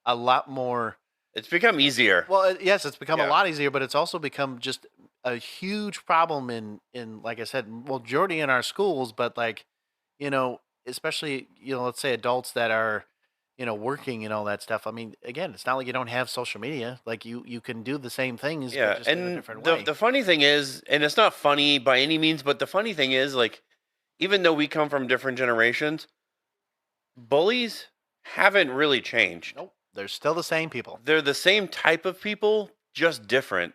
[SPEAKER 2] a lot more.
[SPEAKER 1] It's become easier.
[SPEAKER 2] Well, yes, it's become a
[SPEAKER 1] Yeah.
[SPEAKER 2] lot easier, but it's also become just a huge problem in like I said, well, majority in our schools, but like, you know, especially, let's say adults that are, working and all that stuff. I mean, again, it's not like you don't have social media. Like you can do the same things, but
[SPEAKER 1] Yeah,
[SPEAKER 2] just in a
[SPEAKER 1] and
[SPEAKER 2] different
[SPEAKER 1] the
[SPEAKER 2] way.
[SPEAKER 1] the funny thing is, and it's not funny by any means, but the funny thing is, like, even though we come from different generations, bullies haven't really changed.
[SPEAKER 2] Nope, they're still the same people.
[SPEAKER 1] They're the same type of people, just different.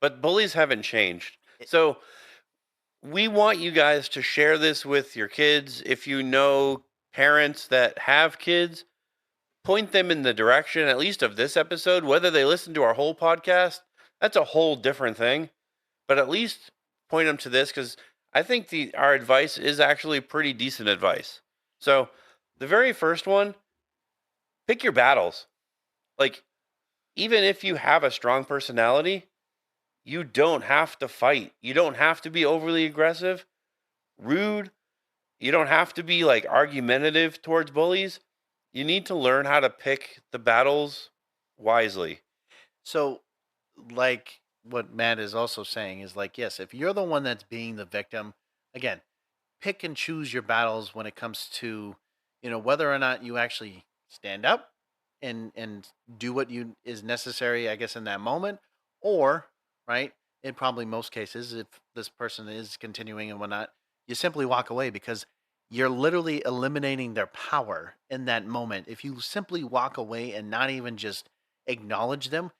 [SPEAKER 1] But bullies haven't changed.
[SPEAKER 2] It-
[SPEAKER 1] So we want you guys to share this with your kids. If you know parents that have kids, point them in the direction, at least of this episode. Whether they listen to our whole podcast, that's a whole different thing. But at least point them to this, because I think our advice is actually pretty decent advice. So the very first one, pick your battles. Like, even if you have a strong personality, you don't have to fight. You don't have to be overly aggressive, rude. You don't have to be like argumentative towards bullies. You need to learn how to pick the battles wisely.
[SPEAKER 2] So, like what Matt is also saying is like, yes, if you're the one that's being the victim, again, pick and choose your battles when it comes to, whether or not you actually stand up and do what you is necessary, I guess, in that moment, or right, in probably most cases, if this person is continuing and whatnot, you simply walk away, because you're literally eliminating their power in that moment. If you simply walk away and not even just acknowledge them,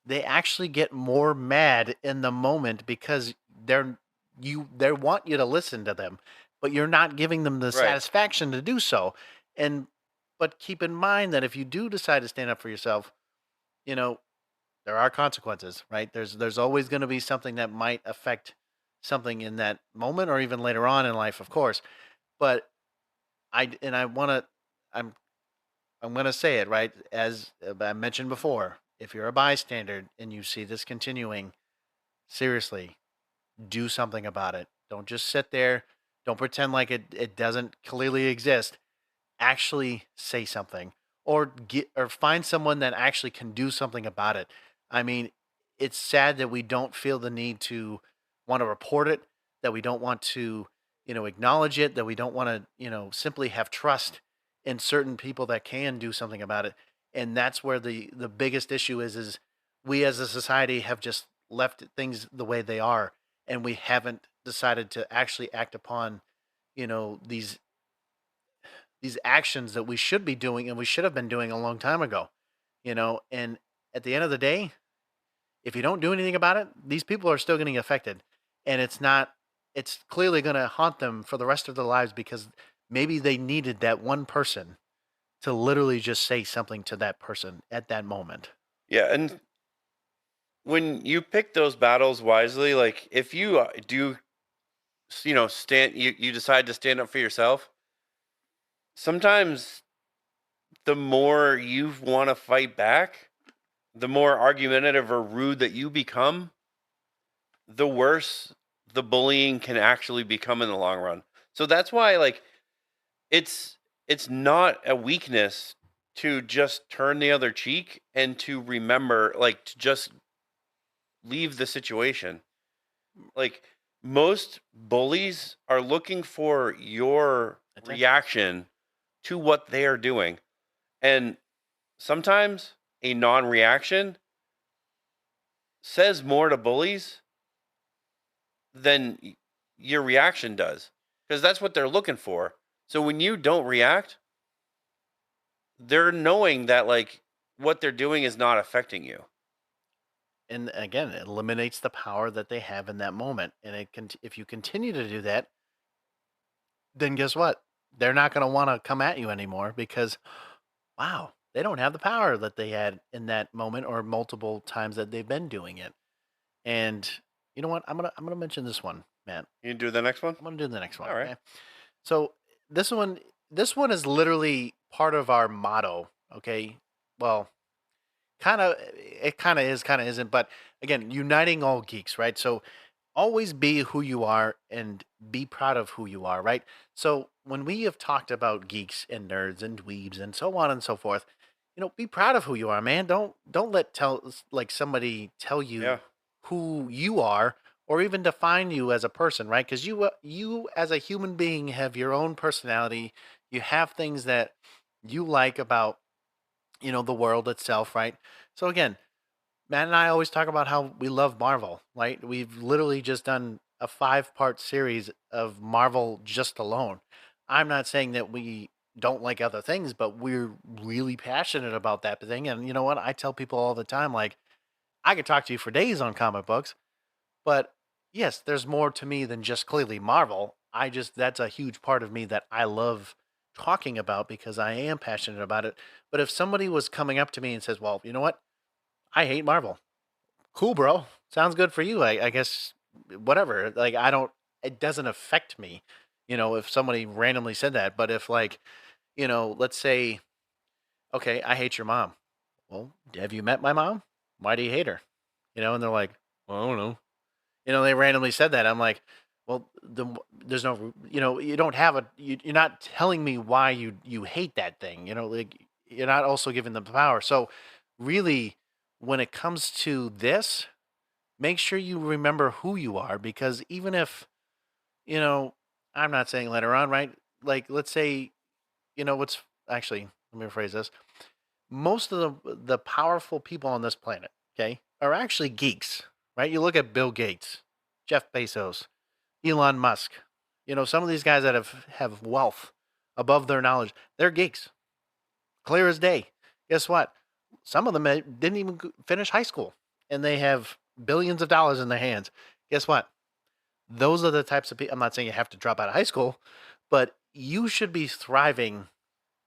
[SPEAKER 2] they actually get more mad in the moment, because they want you to listen to them, but you're not giving them the
[SPEAKER 1] Right.
[SPEAKER 2] satisfaction to do so. And but keep in mind that if you do decide to stand up for yourself, you know, there are consequences, right? There's always going to be something that might affect something in that moment or even later on in life, of course. But I want to I'm I'm going to say it, right? As I mentioned before, if you're a bystander and you see this continuing, seriously, do something about it. Don't just sit there. Don't pretend like it doesn't clearly exist. Actually say something, or find someone that actually can do something about it. I mean, it's sad that we don't feel the need to want to report it, that we don't want to, acknowledge it, that we don't want to, simply have trust in certain people that can do something about it. And that's where the biggest issue is we as a society have just left things the way they are, and we haven't decided to actually act upon, these actions that we should be doing and we should have been doing a long time ago. And at the end of the day, if you don't do anything about it, these people are still getting affected, and it's clearly going to haunt them for the rest of their lives, because maybe they needed that one person to literally just say something to that person at that moment.
[SPEAKER 1] Yeah, and when you pick those battles wisely, like if you do, stand, you decide to stand up for yourself. Sometimes the more you want to fight back, the more argumentative or rude that you become, the worse the bullying can actually become in the long run. So that's why, like, it's it's not a weakness to just turn the other cheek and to remember, like, to just leave the situation. Like, most bullies are looking for your
[SPEAKER 2] Attention.
[SPEAKER 1] reaction to what they are doing. And sometimes a non-reaction says more to bullies than your reaction does, because that's what they're looking for. So when you don't react, they're knowing that like what they're doing is not affecting you.
[SPEAKER 2] And again, it eliminates the power that they have in that moment. And it can, if you continue to do that, then guess what? They're not going to want to come at you anymore because, wow, they don't have the power that they had in that moment or multiple times that they've been doing it. And you know what? I'm gonna mention this one, Matt.
[SPEAKER 1] You do the next one.
[SPEAKER 2] I'm gonna do the next one.
[SPEAKER 1] All right.
[SPEAKER 2] Okay. So this one, this one is literally part of our motto. Okay. Well, kind of, it kind of is, kind of isn't. But again, uniting all geeks, right? So always be who you are and be proud of who you are, right? So when we have talked about geeks and nerds and dweebs and so on and so forth, be proud of who you are, man. Don't let like somebody tell you
[SPEAKER 1] Yeah.
[SPEAKER 2] who you are or even define you as a person, right? Because you as a human being have your own personality. You have things that you like about the world itself, right? So again, Matt and I always talk about how we love Marvel, right? We've literally just done a 5-part series of Marvel just alone. I'm not saying that we don't like other things, but we're really passionate about that thing. And you know what? I tell people all the time, like, I could talk to you for days on comic books, but yes, there's more to me than just clearly Marvel. That's a huge part of me that I love talking about because I am passionate about it. But if somebody was coming up to me and says, well, you know what? I hate Marvel. Cool, bro. Sounds good for you. I guess whatever. Like I don't. It doesn't affect me. If somebody randomly said that. But if like, let's say, okay, I hate your mom. Well, have you met my mom? Why do you hate her? And they're like, well, I don't know. They randomly said that. I'm like, well, there's no, you don't have you're not telling me why you hate that thing. Like you're not also giving them the power. So really, when it comes to this, make sure you remember who you are because even if, you know, I'm not saying later on, right? Like, let's say, what's actually, let me rephrase this. Most of the powerful people on this planet, okay, are actually geeks, right? You look at Bill Gates, Jeff Bezos, Elon Musk, some of these guys that have wealth above their knowledge, they're geeks, clear as day. Guess what? Some of them didn't even finish high school and they have billions of dollars in their hands. Guess what? Those are the types of people. I'm not saying you have to drop out of high school, but you should be thriving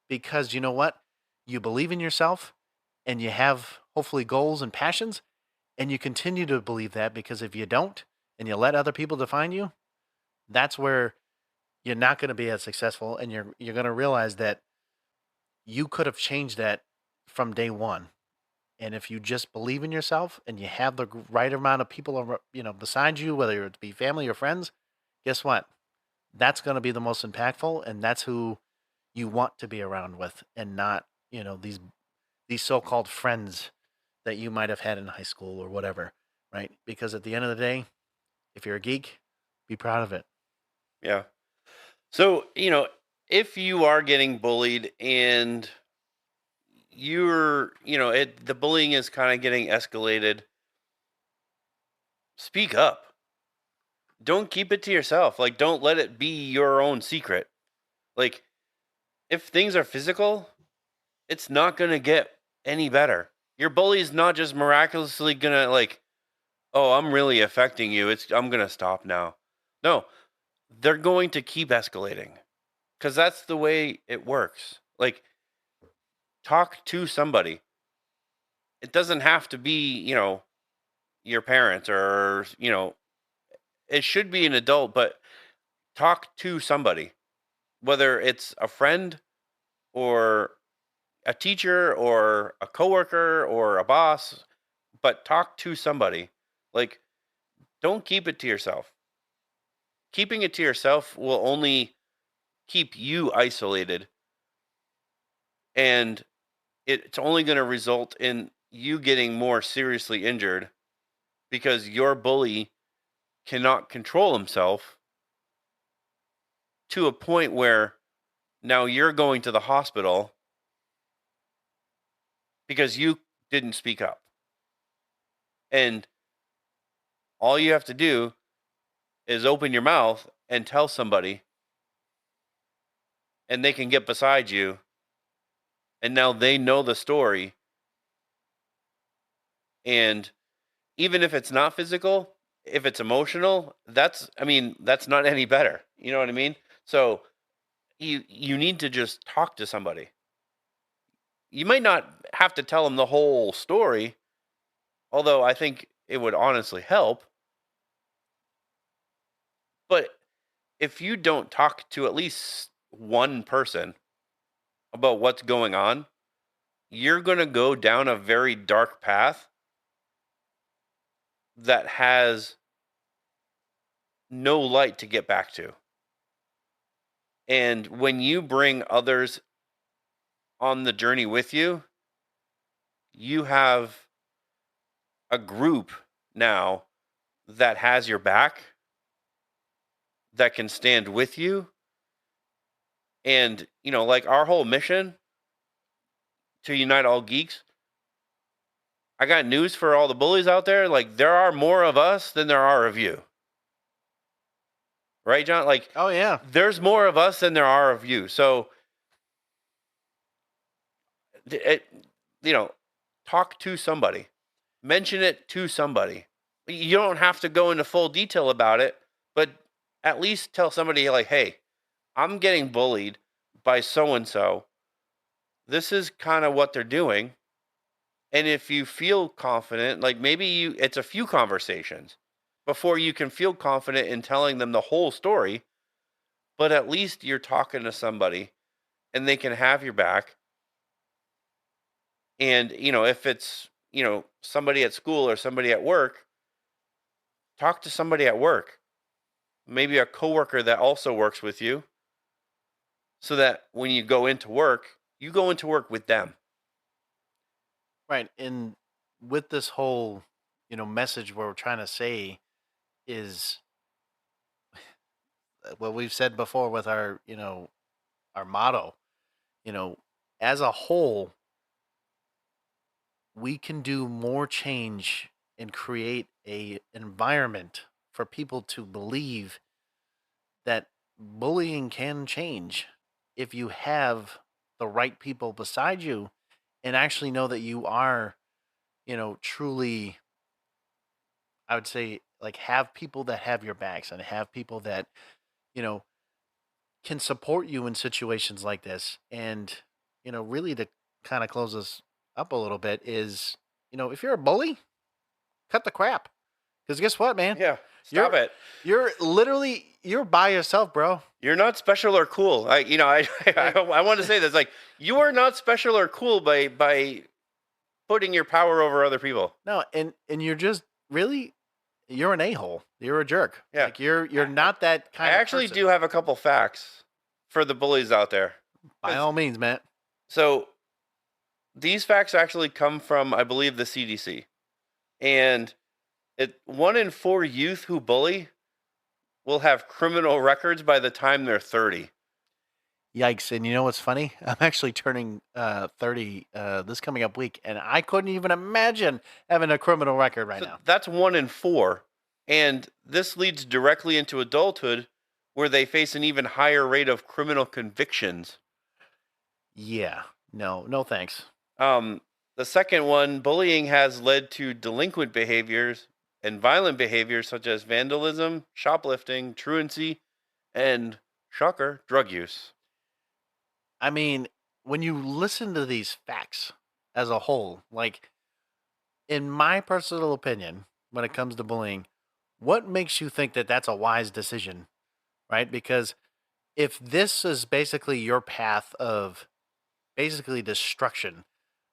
[SPEAKER 2] because you know what? You believe in yourself and you have hopefully goals and passions, and you continue to believe that because if you don't and you let other people define you, that's where you're not going to be as successful and you're going to realize that you could have changed that from day one. And if you just believe in yourself and you have the right amount of people, beside you, whether it be family or friends, guess what? That's going to be the most impactful, and that's who you want to be around with, and not these so-called friends that you might have had in high school or whatever, right? Because at the end of the day, if you're a geek, be proud of it.
[SPEAKER 1] Yeah. So, if you are getting bullied and the bullying is kind of getting escalated, speak up. Don't keep it to yourself. Like, don't let it be your own secret. Like, if things are physical, it's not going to get any better. Your bully is not just miraculously going to, like, oh, I'm really affecting you. I'm going to stop now. No, they're going to keep escalating because that's the way it works. Like, talk to somebody. It doesn't have to be, your parents or, it should be an adult, but talk to somebody, whether it's a friend or a teacher or a coworker or a boss, but talk to somebody. Like, don't keep it to yourself. Keeping it to yourself will only keep you isolated, and it's only going to result in you getting more seriously injured because your bully cannot control himself to a point where now you're going to the hospital because you didn't speak up. And all you have to do is open your mouth and tell somebody, and they can get beside you, and now they know the story. And even if it's not physical, if it's emotional, that's not any better. You know what I mean? So you need to just talk to somebody. You might not have to tell them the whole story, although I think it would honestly help. But if you don't talk to at least one person about what's going on, you're going to go down a very dark path that has no light to get back to. And when you bring others on the journey with you, you have a group now that has your back, that can stand with you. And, like our whole mission to unite all geeks, I got news for all the bullies out there. Like, there are more of us than there are of you. Right, John? Like,
[SPEAKER 2] Oh yeah.
[SPEAKER 1] there's more of us than there are of you. So, it, talk to somebody, mention it to somebody. You don't have to go into full detail about it, but at least tell somebody, like, hey, I'm getting bullied by so and so. This is kind of what they're doing. And if you feel confident, like maybe it's a few conversations before you can feel confident in telling them the whole story, but at least you're talking to somebody and they can have your back. And, if it's, somebody at school or somebody at work, talk to somebody at work, maybe a coworker that also works with you, so that when you go into work, you go into work with them.
[SPEAKER 2] Right. And with this whole, message, what we're trying to say is what we've said before with our, our motto, you know, as a whole, we can do more change and create a environment for people to believe that bullying can change if you have the right people beside you and actually know that you are, truly, I would say, like, have people that have your backs and have people that, you know, can support you in situations like this. And, really to kind of close this up a little bit is, if you're a bully, cut the crap. Because guess what, man?
[SPEAKER 1] Yeah, stop
[SPEAKER 2] You're
[SPEAKER 1] it.
[SPEAKER 2] you're by yourself, bro.
[SPEAKER 1] You're not special or cool. I want to say this, like, you are not special or cool by putting your power over other people.
[SPEAKER 2] No, and you're just really you're an a-hole. You're a jerk.
[SPEAKER 1] Yeah.
[SPEAKER 2] Like you're not that
[SPEAKER 1] I
[SPEAKER 2] kind of
[SPEAKER 1] actually
[SPEAKER 2] person.
[SPEAKER 1] do have a couple facts for the bullies out there.
[SPEAKER 2] By all means, man.
[SPEAKER 1] So these facts actually come from, I believe, the CDC. And 1 in 4 youth who bully will have criminal records by the time they're 30.
[SPEAKER 2] Yikes. And you know what's funny? I'm actually turning 30 this coming up week, and I couldn't even imagine having a criminal record right now.
[SPEAKER 1] That's 1 in 4. And this leads directly into adulthood, where they face an even higher rate of criminal convictions.
[SPEAKER 2] Yeah. No thanks.
[SPEAKER 1] The second one, bullying has led to delinquent behaviors and violent behaviors such as vandalism, shoplifting, truancy, and, shocker, drug use.
[SPEAKER 2] I mean, when you listen to these facts as a whole, like, in my personal opinion, when it comes to bullying, what makes you think that that's a wise decision, right? Because if this is basically your path of basically destruction,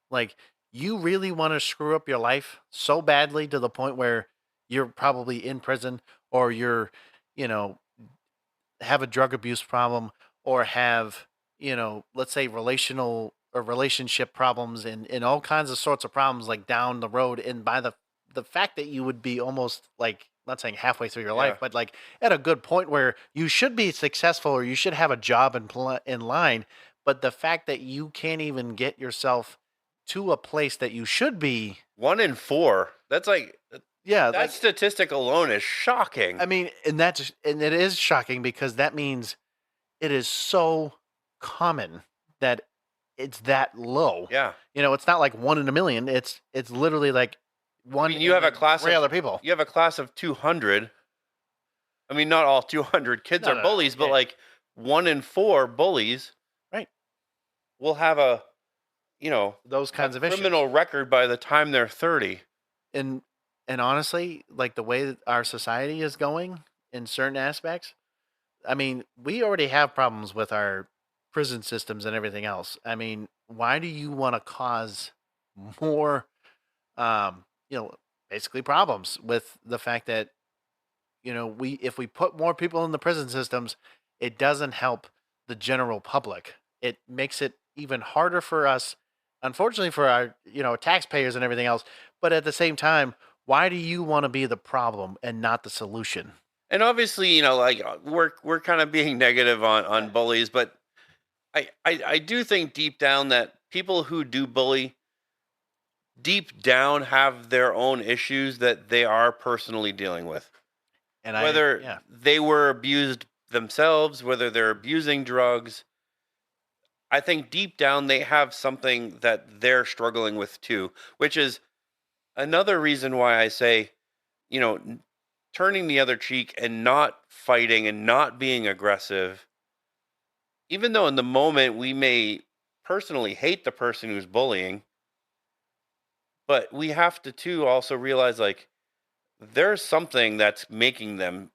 [SPEAKER 2] like, you really want to screw up your life so badly to the point where you're probably in prison, or you're, you know, have a drug abuse problem, or have, let's say relational or relationship problems, and all kinds of sorts of problems, like, down the road. And by the fact that you would be almost, like, not saying halfway through your life,
[SPEAKER 1] Yeah.
[SPEAKER 2] but like at a good point where you should be successful or you should have a job in line, but the fact that you can't even get yourself to a place that you should be.
[SPEAKER 1] 1 in 4. That's like,
[SPEAKER 2] Yeah,
[SPEAKER 1] That statistic alone is shocking.
[SPEAKER 2] I mean, and it is shocking because that means it is so common that it's that low.
[SPEAKER 1] Yeah.
[SPEAKER 2] It's not like 1 in a million. It's literally like
[SPEAKER 1] I
[SPEAKER 2] one
[SPEAKER 1] mean, you
[SPEAKER 2] in
[SPEAKER 1] have a
[SPEAKER 2] like
[SPEAKER 1] class
[SPEAKER 2] 3
[SPEAKER 1] of
[SPEAKER 2] other people.
[SPEAKER 1] 200. I mean, not all 200 kids
[SPEAKER 2] No,
[SPEAKER 1] are
[SPEAKER 2] no, no.
[SPEAKER 1] bullies, but
[SPEAKER 2] Yeah,
[SPEAKER 1] like 1 in 4 bullies
[SPEAKER 2] right.
[SPEAKER 1] will have you know,
[SPEAKER 2] Those
[SPEAKER 1] a
[SPEAKER 2] kinds of issues.
[SPEAKER 1] criminal record by the time they're 30.
[SPEAKER 2] And honestly, like the way that our society is going in certain aspects, I mean, we already have problems with our prison systems and everything else. I mean, why do you want to cause more um, you know, basically problems with the fact that, we if we put more people in the prison systems, it doesn't help the general public. It makes it even harder for us, unfortunately for our, taxpayers and everything else. But at the same time, why do you want to be the problem and not the solution?
[SPEAKER 1] And obviously, like we're kind of being negative on
[SPEAKER 2] Yeah.
[SPEAKER 1] bullies, but I do think deep down that people who do bully deep down have their own issues that they are personally dealing with.
[SPEAKER 2] And
[SPEAKER 1] Whether
[SPEAKER 2] yeah,
[SPEAKER 1] they were abused themselves, whether they're abusing drugs, I think deep down they have something that they're struggling with too, which is another reason why I say, turning the other cheek and not fighting and not being aggressive, even though in the moment we may personally hate the person who's bullying, but we have to too also realize like there's something that's making them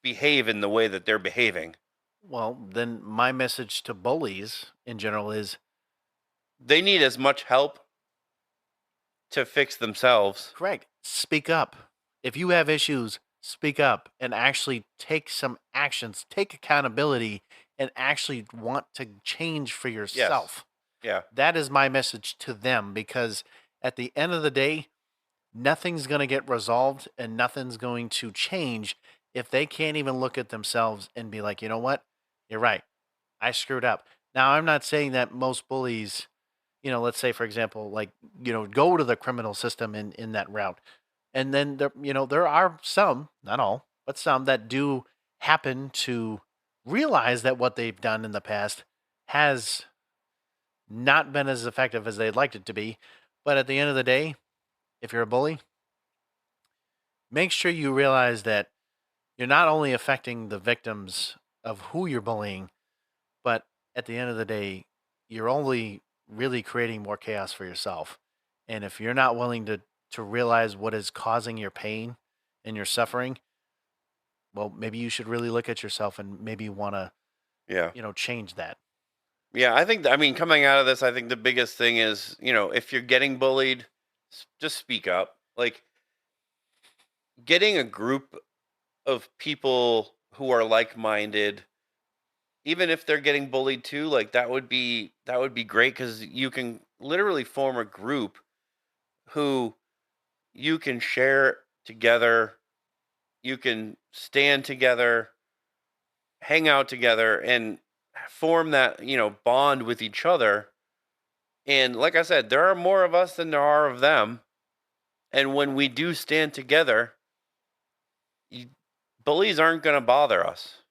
[SPEAKER 1] behave in the way that they're behaving.
[SPEAKER 2] well, then my message to bullies in general is
[SPEAKER 1] They need as much help to fix themselves.
[SPEAKER 2] correct. Speak up. If you have issues, speak up and actually take some actions, take accountability, and actually want to change for
[SPEAKER 1] Yes.
[SPEAKER 2] yourself.
[SPEAKER 1] Yeah.
[SPEAKER 2] That is my message to them because at the end of the day, nothing's going to get resolved and nothing's going to change if they can't even look at themselves and be like, you know what? You're right. I screwed up. Now, I'm not saying that most bullies, let's say, for example, like, go to the criminal system in that route. And then there are some, not all, but some that do happen to realize that what they've done in the past has not been as effective as they'd liked it to be. But at the end of the day, if you're a bully, make sure you realize that you're not only affecting the victims of who you're bullying, but at the end of the day, you're only really creating more chaos for yourself. And if you're not willing to realize what is causing your pain and your suffering, well, maybe you should really look at yourself and maybe want to,
[SPEAKER 1] Yeah.
[SPEAKER 2] change that.
[SPEAKER 1] Yeah. I mean, coming out of this, I think the biggest thing is, if you're getting bullied, just speak up. Like getting a group of people who are like minded, even if they're getting bullied too, like that would be great because you can literally form a group who you can share together, you can stand together, hang out together, and form that bond with each other. And like I said, there are more of us than there are of them. And when we do stand together, you, bullies aren't going to bother us.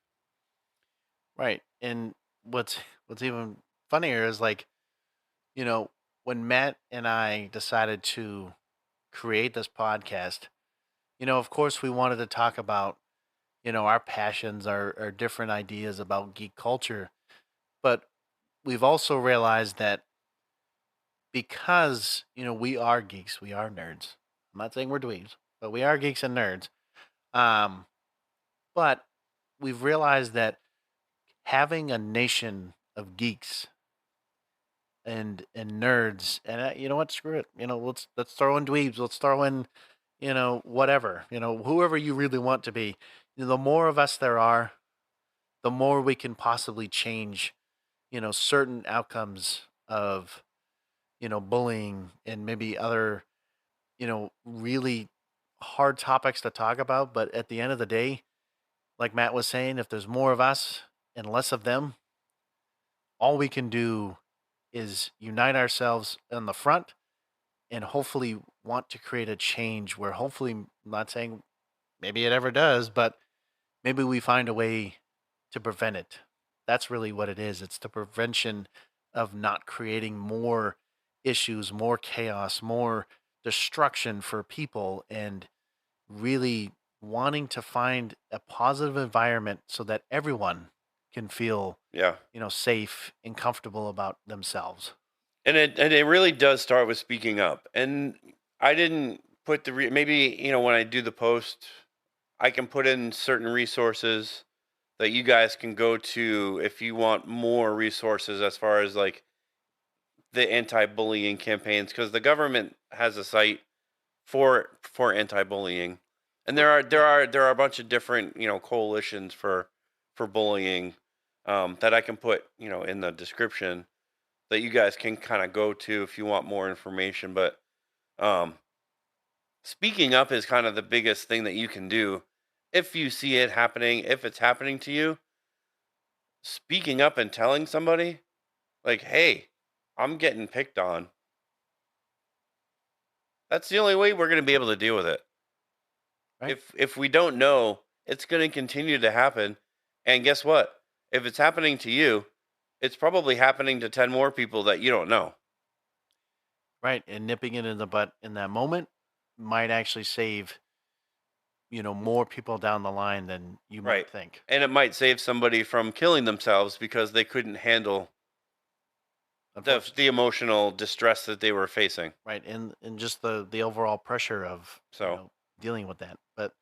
[SPEAKER 2] Right. And what's even funnier is like, you know, when Matt and I decided to create this podcast, of course we wanted to talk about, our passions, our different ideas about geek culture. But we've also realized that because, we are geeks, we are nerds. I'm not saying we're dweebs, but we are geeks and nerds. Um, but we've realized that having a nation of geeks and nerds, and you know what, screw it, let's throw in dweebs, let's throw in, whatever, whoever you really want to be. The more of us there are, the more we can possibly change, certain outcomes of, bullying and maybe other, really hard topics to talk about. But at the end of the day, like Matt was saying, if there's more of us and less of them, all we can do is unite ourselves in the front and hopefully want to create a change where hopefully, I'm not saying maybe it ever does, but maybe we find a way to prevent it. That's really what it is. It's the prevention of not creating more issues, more chaos, more destruction for people, and really wanting to find a positive environment so that everyone can feel,
[SPEAKER 1] Yeah.
[SPEAKER 2] safe and comfortable about themselves.
[SPEAKER 1] And it really does start with speaking up. And I didn't put maybe, when I do the post, I can put in certain resources that you guys can go to if you want more resources as far as like the anti-bullying campaigns, because the government has a site for anti-bullying, and there are a bunch of different coalitions for bullying, that I can put in the description that you guys can kind of go to if you want more information. But um, speaking up is kind of the biggest thing that you can do if you see it happening. If it's happening to you, speaking up and telling somebody like, "Hey, I'm getting picked on." That's the only way we're going to be able to deal with it.
[SPEAKER 2] Right.
[SPEAKER 1] If we don't know, it's going to continue to happen. And guess what? If it's happening to you, it's probably happening to 10 more people that you don't know.
[SPEAKER 2] Right. And nipping it in the butt in that moment might actually save, more people down the line than you
[SPEAKER 1] Right.
[SPEAKER 2] might think.
[SPEAKER 1] And it might save somebody from killing themselves because they couldn't handle the
[SPEAKER 2] Unfortunately.
[SPEAKER 1] emotional distress that they were facing.
[SPEAKER 2] Right. And just the overall pressure of,
[SPEAKER 1] So,
[SPEAKER 2] dealing with that. But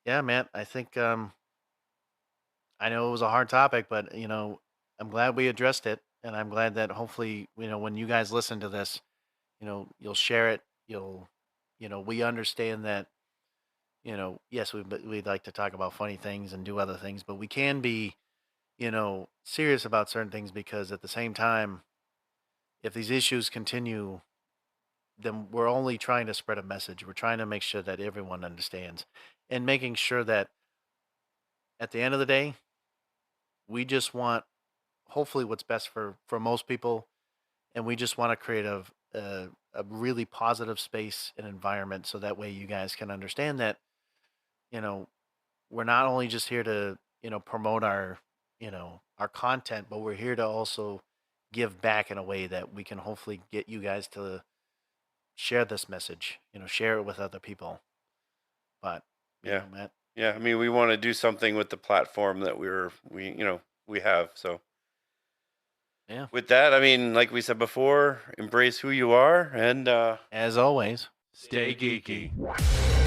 [SPEAKER 2] yeah, man, I think I know it was a hard topic, but I'm glad we addressed it. And I'm glad that hopefully, when you guys listen to this, you'll share it. We understand that, yes, we'd like to talk about funny things and do other things, but we can be, serious about certain things because at the same time, if these issues continue, then we're only trying to spread a message. We're trying to make sure that everyone understands and making sure that at the end of the day, we just want hopefully what's best for most people, and we just want to create a really positive space and environment so that way you guys can understand that you know we're not only just here to promote our content, but we're here to also give back in a way that we can hopefully get you guys to share this message, share it with other people. But
[SPEAKER 1] yeah.
[SPEAKER 2] Matt,
[SPEAKER 1] Yeah, I mean, we want to do something with the platform that we have. So,
[SPEAKER 2] yeah,
[SPEAKER 1] with that, I mean, like we said before, embrace who you are and
[SPEAKER 2] as always.
[SPEAKER 3] Stay geeky.